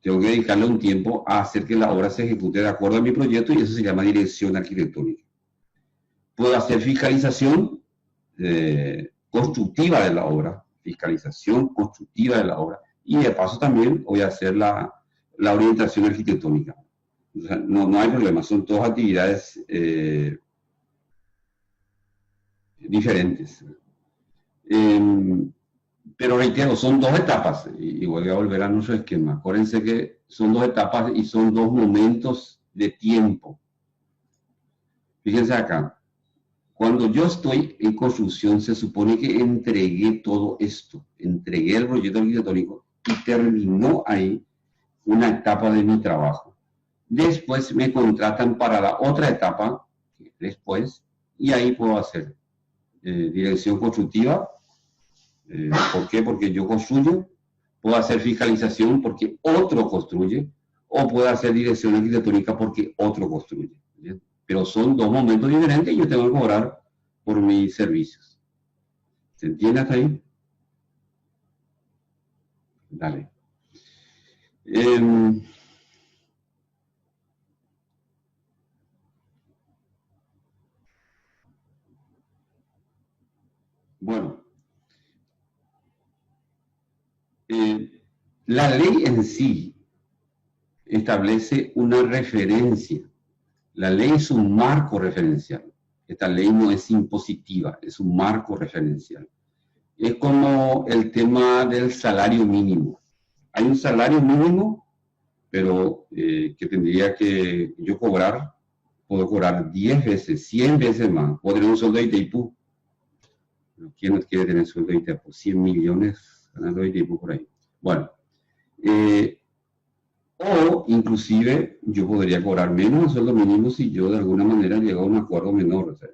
A: tengo que dedicarle un tiempo a hacer que la obra se ejecute de acuerdo a mi proyecto y eso se llama dirección arquitectónica. Puedo hacer fiscalización constructiva de la obra, fiscalización constructiva de la obra y de paso también voy a hacer la orientación arquitectónica. O sea, no hay problema, son todas actividades diferentes. Pero reitero, son dos etapas y voy a volver a nuestro esquema. Acuérdense que son dos etapas y son dos momentos de tiempo. Fíjense acá, cuando yo estoy en construcción se supone que entregué todo esto, entregué el proyecto arquitectónico y terminó ahí una etapa de mi trabajo. Después me contratan para la otra etapa, después, y ahí puedo hacer dirección constructiva. ¿Por qué? Porque yo construyo, puedo hacer fiscalización porque otro construye, o puedo hacer dirección arquitectónica porque otro construye. ¿Bien? Pero son dos momentos diferentes y yo tengo que cobrar por mis servicios. ¿Se entiende hasta ahí? Dale. Bueno. La ley en sí establece una referencia. La ley es un marco referencial. Esta ley no es impositiva, es un marco referencial. Es como el tema del salario mínimo. Hay un salario mínimo, pero que tendría que yo cobrar, puedo cobrar 10 veces, 100 veces más. Puedo tener un sueldo de Itaipú. ¿Quién no quiere tener sueldo de Itaipú? 100 millones ganando de Itaipú por ahí. Bueno, o inclusive yo podría cobrar menos el sueldo mínimo si yo de alguna manera llego a un acuerdo menor. O sea,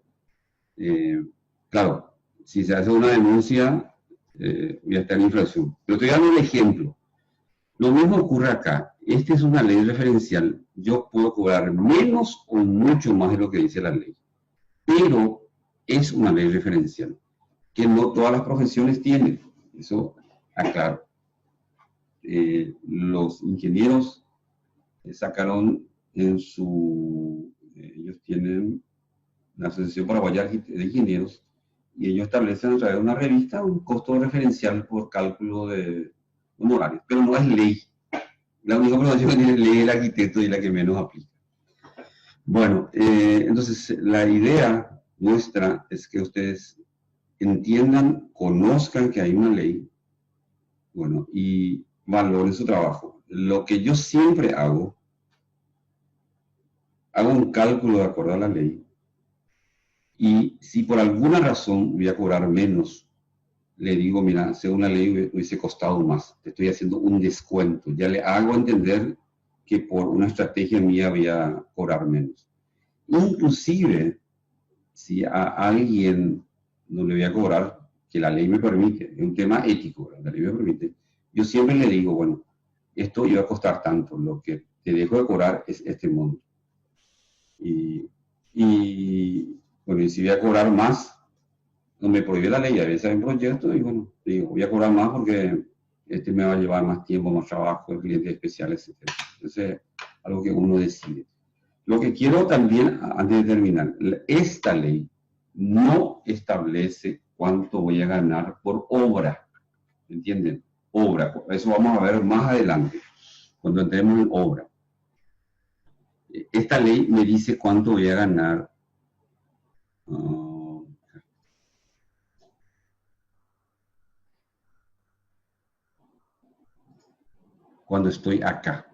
A: claro, si se hace una denuncia, voy a estar en infracción. Pero estoy dando un ejemplo. Lo mismo ocurre acá. Esta es una ley referencial. Yo puedo cobrar menos o mucho más de lo que dice la ley. Pero es una ley referencial que no todas las profesiones tienen. Eso aclaro. Los ingenieros sacaron ellos tienen la Asociación Paraguaya de Ingenieros y ellos establecen a través de una revista un costo referencial por cálculo de honorarios, pero no es ley. La única profesión que tiene ley es el arquitecto y la que menos aplica. Bueno, entonces la idea nuestra es que ustedes entiendan, conozcan que hay una ley, bueno, y valoren su trabajo. Lo que yo siempre hago un cálculo de acuerdo a la ley, y si por alguna razón voy a cobrar menos, le digo, mira, según la ley hubiese costado más, te estoy haciendo un descuento, ya le hago entender que por una estrategia mía voy a cobrar menos. Inclusive, si a alguien no le voy a cobrar, que la ley me permite, es un tema ético, ¿verdad? La ley me permite. Yo siempre le digo, bueno, esto iba a costar tanto, lo que te dejo de cobrar es este monto. Bueno, y si voy a cobrar más, no me prohíbe la ley, a veces hay un proyecto y bueno, digo, voy a cobrar más porque este me va a llevar más tiempo, más trabajo, clientes especiales, etc. Entonces, algo que uno decide. Lo que quiero también, antes de terminar, esta ley no establece cuánto voy a ganar por obra, ¿entienden? Obra, eso vamos a ver más adelante, cuando entremos en obra. Esta ley me dice cuánto voy a ganar. Cuando estoy acá.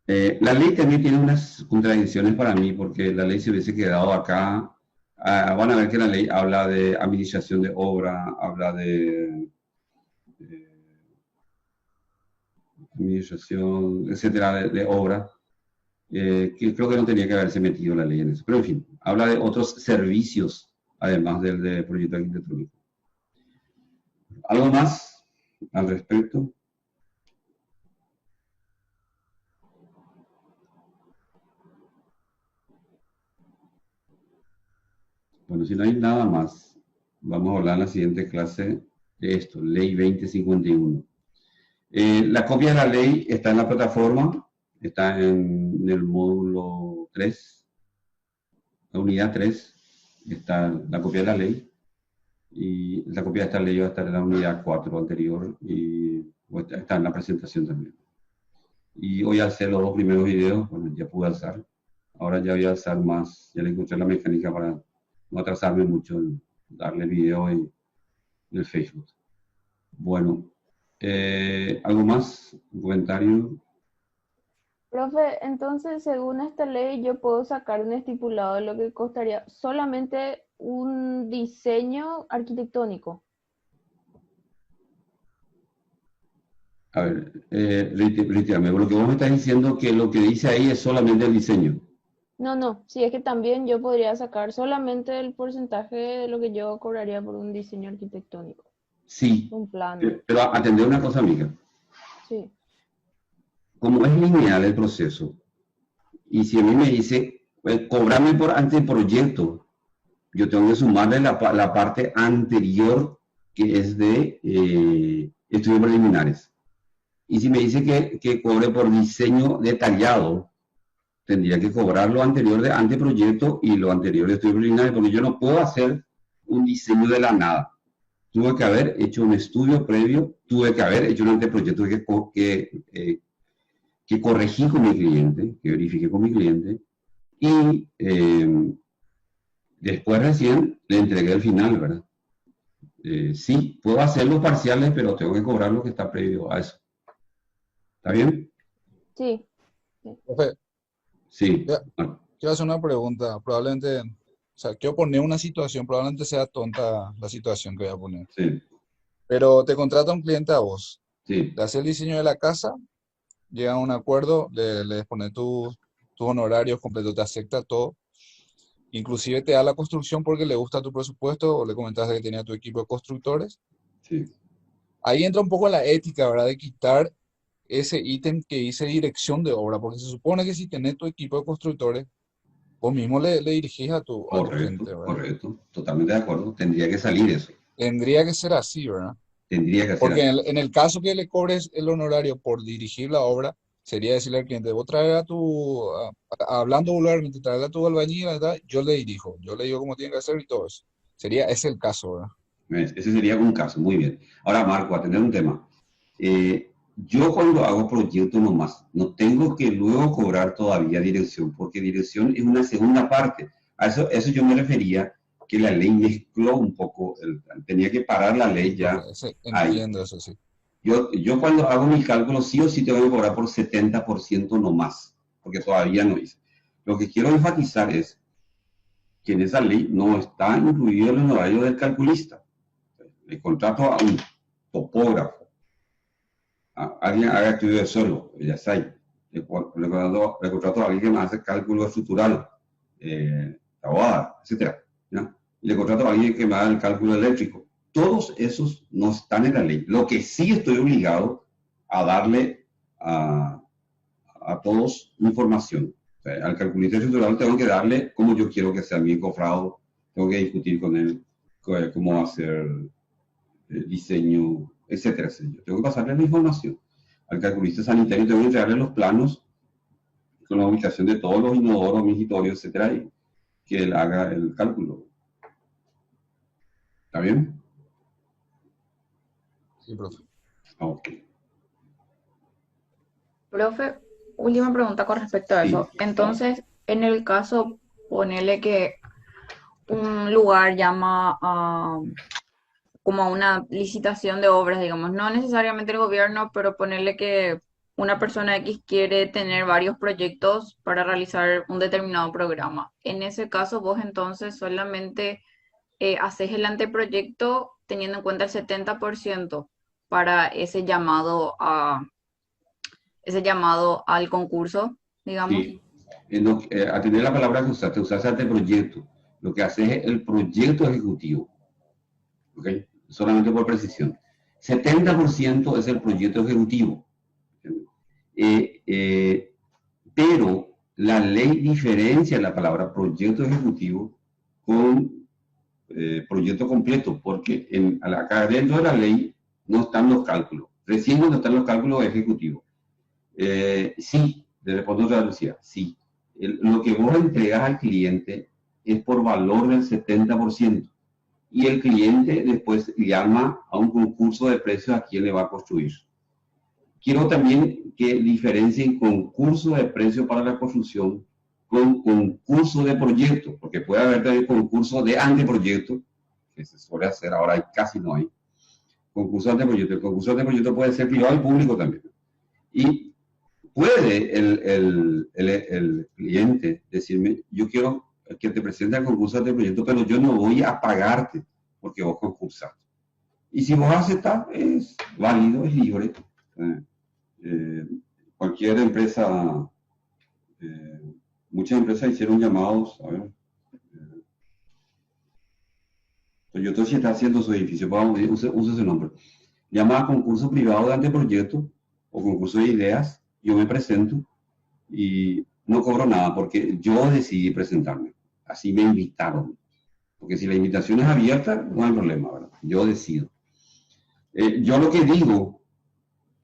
A: La ley también tiene unas contradicciones para mí, porque la ley se hubiese quedado acá. Van a ver que la ley habla de administración de obra, habla de administración, etcétera, de obra, que creo que no tenía que haberse metido la ley en eso. Pero en fin, habla de otros servicios, además del de proyecto arquitectónico. ¿Algo más al respecto? Bueno, si no hay nada más, vamos a hablar en la siguiente clase de esto, Ley 2051. La copia de la ley está en la plataforma, está en el módulo 3, la unidad 3, está la copia de la ley, y la copia de esta ley va a estar en la unidad 4 anterior, y está en la presentación también. Y hoy al hacer los dos primeros videos, bueno, ya pude alzar, ahora ya voy a alzar más, ya le encontré la mecánica para no atrasarme mucho en darle video en el Facebook. Bueno, ¿algo más? ¿Un comentario?
C: Profe, entonces, según esta ley, yo puedo sacar un estipulado de lo que costaría solamente un diseño arquitectónico.
A: A ver, retírame, lo que vos me estás diciendo que lo que dice ahí es solamente el diseño.
C: No, sí, es que también yo podría sacar solamente el porcentaje de lo que yo cobraría por un diseño arquitectónico,
A: Sí,
C: un plano.
A: pero atender una cosa, amiga.
C: Sí.
A: Como es lineal el proceso, y si a mí me dice, pues, cobrame por anteproyecto, yo tengo que sumarle la parte anterior que es de estudios preliminares. Y si me dice que cobre por diseño detallado, tendría que cobrar lo anterior de anteproyecto y lo anterior de estudios preliminares, porque yo no puedo hacer un diseño de la nada. Tuve que haber hecho un estudio previo, tuve que haber hecho un anteproyecto que corregí con mi cliente, que verifiqué con mi cliente, y después recién le entregué el final, ¿verdad? Sí, puedo hacer los parciales, pero tengo que cobrar lo que está previo a eso. ¿Está bien?
C: Sí.
E: Profe,
A: Sí.
E: quiero hacer una pregunta. Probablemente, o sea, quiero poner una situación, probablemente sea tonta la situación que voy a poner.
A: Sí,
E: Pero te contrata un cliente a vos,
A: sí,
E: le hace el diseño de la casa, llega a un acuerdo, le pones tus honorarios completos, te acepta todo. Inclusive te da la construcción porque le gusta tu presupuesto o le comentaste que tenía tu equipo de constructores.
A: sí.
E: Ahí entra un poco la ética, ¿verdad? De quitar ese ítem que dice dirección de obra, porque se supone que si tenés tu equipo de constructores, vos mismo le dirigís a tu gente, ¿verdad?
A: Correcto, totalmente de acuerdo. Tendría que salir eso.
E: Tendría que ser así, ¿verdad?
A: Tendría que ser
E: Porque
A: así.
E: en el caso que le cobres el honorario por dirigir la obra, sería decirle al cliente, vos traer hablando vulgarmente, traer a tu albañil, ¿verdad? Yo le dirijo, yo le digo cómo tiene que hacer y todo eso. Ese es el caso, ¿verdad?
A: Ese sería un caso, muy bien. Ahora, Marco, a tener un tema. Yo cuando hago proyectos nomás, no tengo que luego cobrar todavía dirección, porque dirección es una segunda parte. A eso yo me refería, que la ley mezcló un poco, tenía que parar la ley ya ahí.
E: Entiendo eso, sí.
A: Yo cuando hago mis cálculos sí o sí tengo que cobrar por 70% no más, porque todavía no hice. Lo que quiero enfatizar es que en esa ley no está incluido el honorario del calculista. Le contrato a un topógrafo, a alguien haga estudio de suelo, ya está. Le contrato a alguien que me hace cálculo estructural, tabada, etcétera, ¿ya? y le contrato a alguien que me haga el cálculo eléctrico. Todos esos no están en la ley. Lo que sí estoy obligado a darle a todos información. O sea, al calculista estructural tengo que darle cómo yo quiero que sea mi cofrado, tengo que discutir con él cómo va a ser el diseño, etcétera, etcétera. Tengo que pasarle la información. Al calculista sanitario tengo que entregarle los planos con la ubicación de todos los inodoros, mingitorios, etcétera, y que él haga el cálculo. ¿Está bien?
E: Sí, profe.
A: Ok.
B: Profe, última pregunta con respecto a
A: Sí.
B: eso. Entonces, en el caso, ponele que un lugar llama a como a una licitación de obras, digamos, no necesariamente el gobierno, pero ponerle que una persona X quiere tener varios proyectos para realizar un determinado programa. En ese caso, vos entonces solamente haces el anteproyecto teniendo en cuenta el 70% para ese llamado al concurso, digamos.
A: Sí. Atender la palabra que usaste anteproyecto. Lo que hace es el proyecto ejecutivo. ¿Ok? Solamente por precisión. 70% es el proyecto ejecutivo. Pero la ley diferencia la palabra proyecto ejecutivo con proyecto completo, porque acá dentro de la ley no están los cálculos. Recién cuando están los cálculos ejecutivos. Sí, le respondo otra vez, Lucía, sí. Lo que vos entregas al cliente es por valor del 70%. Y el cliente después llama a un concurso de precios a quien le va a construir. Quiero también que diferencien concurso de precios para la construcción con concurso de proyecto, porque puede haber también concurso de anteproyecto, que se suele hacer ahora y casi no hay. Concurso de anteproyecto. El concurso de anteproyecto puede ser privado y público también. Y puede el cliente decirme, yo quiero que te presente al concurso de anteproyecto, pero yo no voy a pagarte porque vos concursaste. Y si vos aceptás, es válido, es libre. Cualquier empresa, muchas empresas hicieron llamados, a ver, Toyota sí está haciendo su edificio, use ese nombre. Llama a concurso privado de anteproyecto o concurso de ideas, yo me presento y no cobro nada porque yo decidí presentarme. Así me invitaron. Porque si la invitación es abierta, no hay problema, ¿verdad? Yo decido. Yo lo que digo,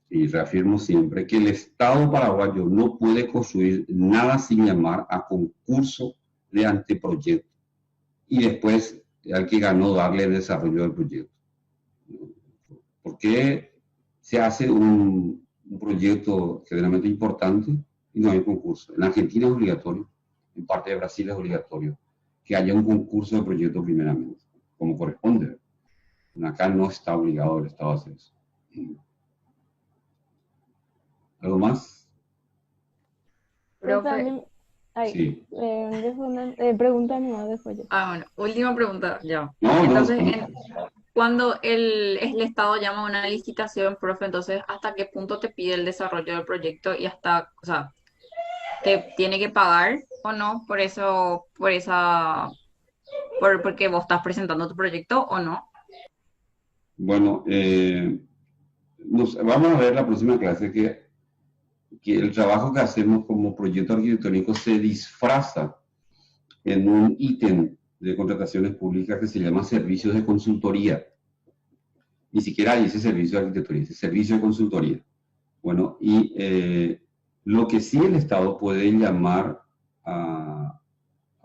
A: y reafirmo siempre, que el Estado paraguayo no puede construir nada sin llamar a concurso de anteproyecto. Y después al que ganó darle el desarrollo del proyecto. Porque se hace un proyecto generalmente importante y no hay concurso. En Argentina es obligatorio, en parte de Brasil es obligatorio que haya un concurso de proyecto primeramente, como corresponde. Acá no está obligado el Estado a hacer eso. ¿Algo más?
B: Profe,
A: Sí.
C: Pregúntame más después yo.
B: bueno, última pregunta, ya.
A: No,
B: Entonces,
A: no.
B: cuando el Estado llama a una licitación, profe, entonces, ¿hasta qué punto te pide el desarrollo del proyecto y hasta, o sea, te tiene que pagar o no por eso, porque vos estás presentando tu proyecto o no?
A: Bueno, vamos a ver la próxima clase que el trabajo que hacemos como proyecto arquitectónico se disfraza en un ítem de contrataciones públicas que se llama servicios de consultoría. Ni siquiera dice servicio de arquitectura, dice servicio de consultoría. Bueno, y lo que sí el Estado puede llamar a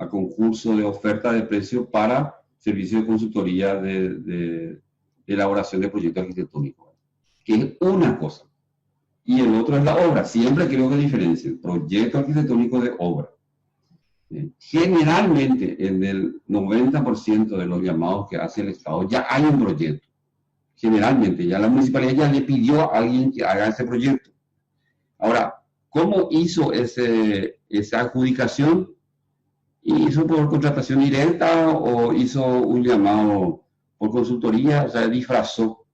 A: concurso de oferta de precio para servicio de consultoría de elaboración de proyectos arquitectónicos, que es una cosa. Y el otro es la obra. Siempre creo que diferencien proyecto arquitectónico de obra. Generalmente, en el 90% de los llamados que hace el Estado ya hay un proyecto. Generalmente, ya la municipalidad ya le pidió a alguien que haga ese proyecto. Ahora, ¿cómo hizo esa adjudicación? ¿Hizo por contratación directa o hizo un llamado por consultoría? O sea, disfrazó,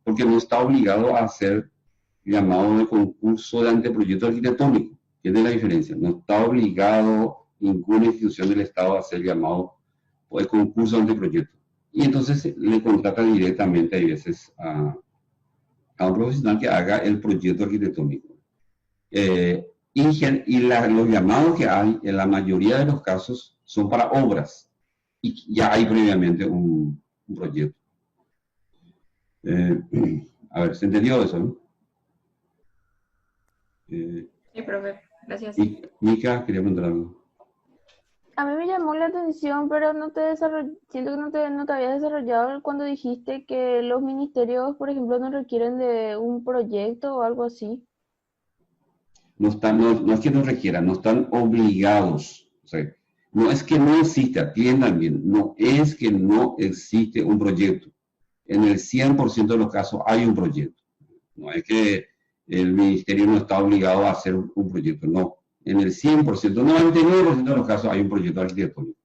A: porque no está obligado a hacer llamado de concurso de anteproyecto arquitectónico. ¿Qué es la diferencia? No está obligado ninguna institución del Estado a hacer llamado o el concurso de proyecto. Y entonces le contrata directamente, a veces, a un profesional que haga el proyecto arquitectónico. Los llamados que hay, en la mayoría de los casos, son para obras. Y ya hay previamente un proyecto. A ver, ¿se entendió eso, no?
B: Sí, profe, gracias.
A: Y Mica, quería preguntar algo.
C: A mí me llamó la atención, pero siento que no te habías desarrollado cuando dijiste que los ministerios, por ejemplo, no requieren de un proyecto o algo así.
A: No es que no requieran, no están obligados. O sea, no es que no exista, atiendan bien, no es que no existe un proyecto. En el 100% de los casos hay un proyecto. No es que el ministerio no está obligado a hacer un proyecto, no. En el 100%, 99% de los casos hay un proyecto arquitectónico.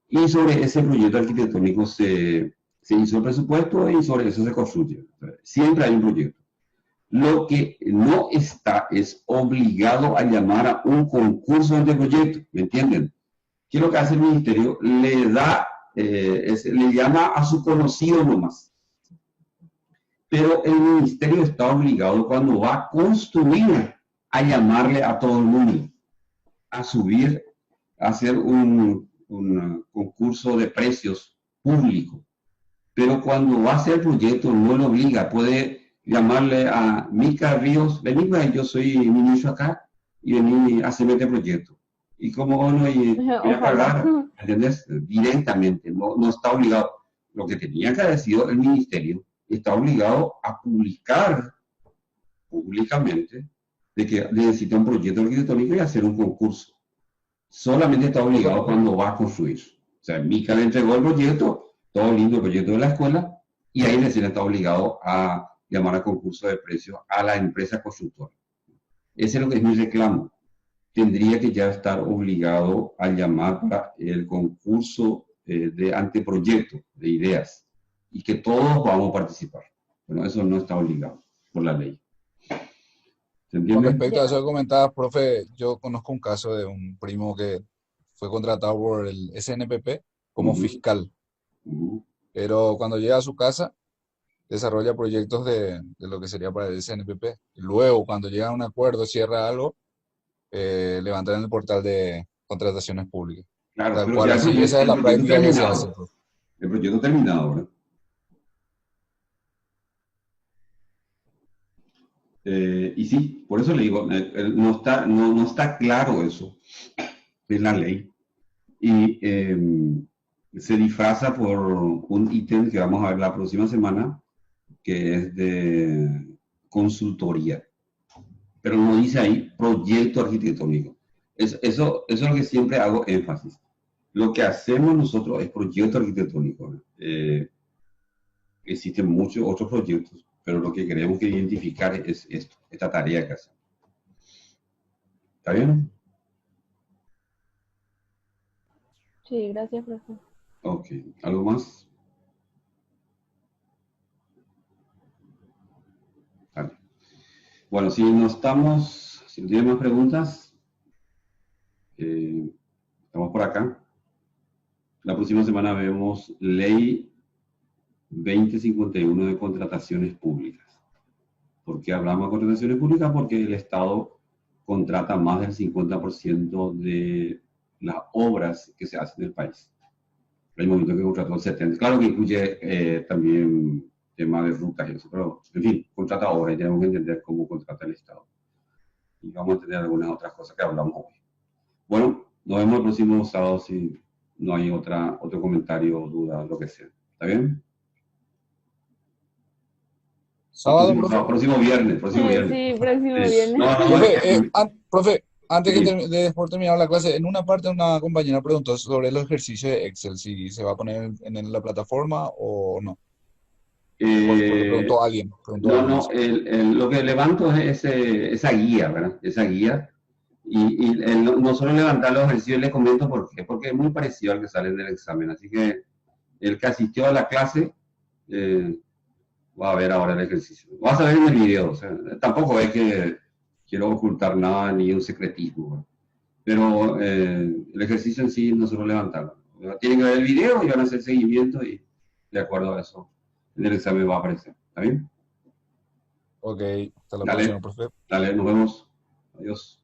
A: Y sobre ese proyecto arquitectónico se hizo el presupuesto y sobre eso se construye. Siempre hay un proyecto. Lo que no está es obligado a llamar a un concurso de proyecto, ¿me entienden? ¿Qué es lo que hace el ministerio? Le llama a su conocido nomás. Pero el ministerio está obligado, cuando va a construir, a llamarle a todo el mundo, a subir, a hacer un concurso de precios público. Pero cuando va a hacer el proyecto, no lo obliga, puede llamarle a Mica Ríos, vení, yo soy ministro acá, y vení a hacer este proyecto. Y como no, y voy a pagar, ¿entendés? Directamente, no está obligado. Lo que tenía que haber sido el ministerio, está obligado a publicar públicamente de que necesita un proyecto arquitectónico y hacer un concurso. Solamente está obligado cuando va a construir. O sea, Mica le entregó el proyecto, todo lindo el proyecto de la escuela, y ahí recién está obligado a llamar a concurso de precios a la empresa constructora. Ese es lo que es mi reclamo. Tendría que ya estar obligado a llamar para el concurso de anteproyecto, de ideas, y que todos vamos a participar. Bueno, eso no está obligado por la ley. ¿Se
E: Con
A: entiende?
E: respecto a eso que comentabas, profe, yo conozco un caso de un primo que fue contratado por el SNPP como fiscal, pero cuando llega a su casa desarrolla proyectos de lo que sería para el SNPP. Y luego, cuando llega a un acuerdo, cierra algo, levantan en el portal de contrataciones públicas.
A: Claro,
E: Tal
A: pero
E: cual,
A: ya
E: así, esa es la práctica que se hace.
A: El proyecto terminado, ¿verdad? Y sí, por eso le digo, no está claro eso en la ley. Y se disfraza por un ítem que vamos a ver la próxima semana, que es de consultoría. Pero no dice ahí proyecto arquitectónico. Eso es lo que siempre hago énfasis. Lo que hacemos nosotros es proyecto arquitectónico. Existen muchos otros proyectos, pero lo que queremos que identificar es esta tarea que hacemos. ¿Está bien?
C: Sí, gracias, profe.
A: Ok. ¿Algo más? Vale. Bueno, si no tienen más preguntas, estamos por acá. La próxima semana vemos ley 2051 de contrataciones públicas. ¿Por qué hablamos de contrataciones públicas? Porque el Estado contrata más del 50% de las obras que se hacen en el país. Hay momentos que contrató el 70%. Claro que incluye también tema de rutas y eso, pero en fin, contrata obras y tenemos que entender cómo contrata el Estado. Y vamos a entender algunas otras cosas que hablamos hoy. Bueno, nos vemos el próximo sábado si no hay otro comentario, duda, lo que sea. ¿Está bien?
E: Sábado, profe.
A: Próximo viernes.
C: Sí, próximo viernes.
E: Profe, antes de terminar la clase, en una parte una compañera preguntó sobre los ejercicios de Excel, si se va a poner en la plataforma o no. Porque preguntó alguien.
A: Lo que levanto es esa guía, ¿verdad? Esa guía. Y no solo levantar los ejercicios, les comento por qué. Porque es muy parecido al que sale del examen. Así que el que asistió a la clase va a ver ahora el ejercicio. Vas a ver en el video. O sea, tampoco es que quiero ocultar nada ni un secretismo, ¿verdad? Pero el ejercicio en sí no solo levantarlo. Tienen que ver el video y van a hacer seguimiento y de acuerdo a eso, en el examen va a aparecer. ¿Está bien?
E: Ok, hasta la
A: Dale.
E: próxima, profe.
A: Dale, nos vemos. Adiós.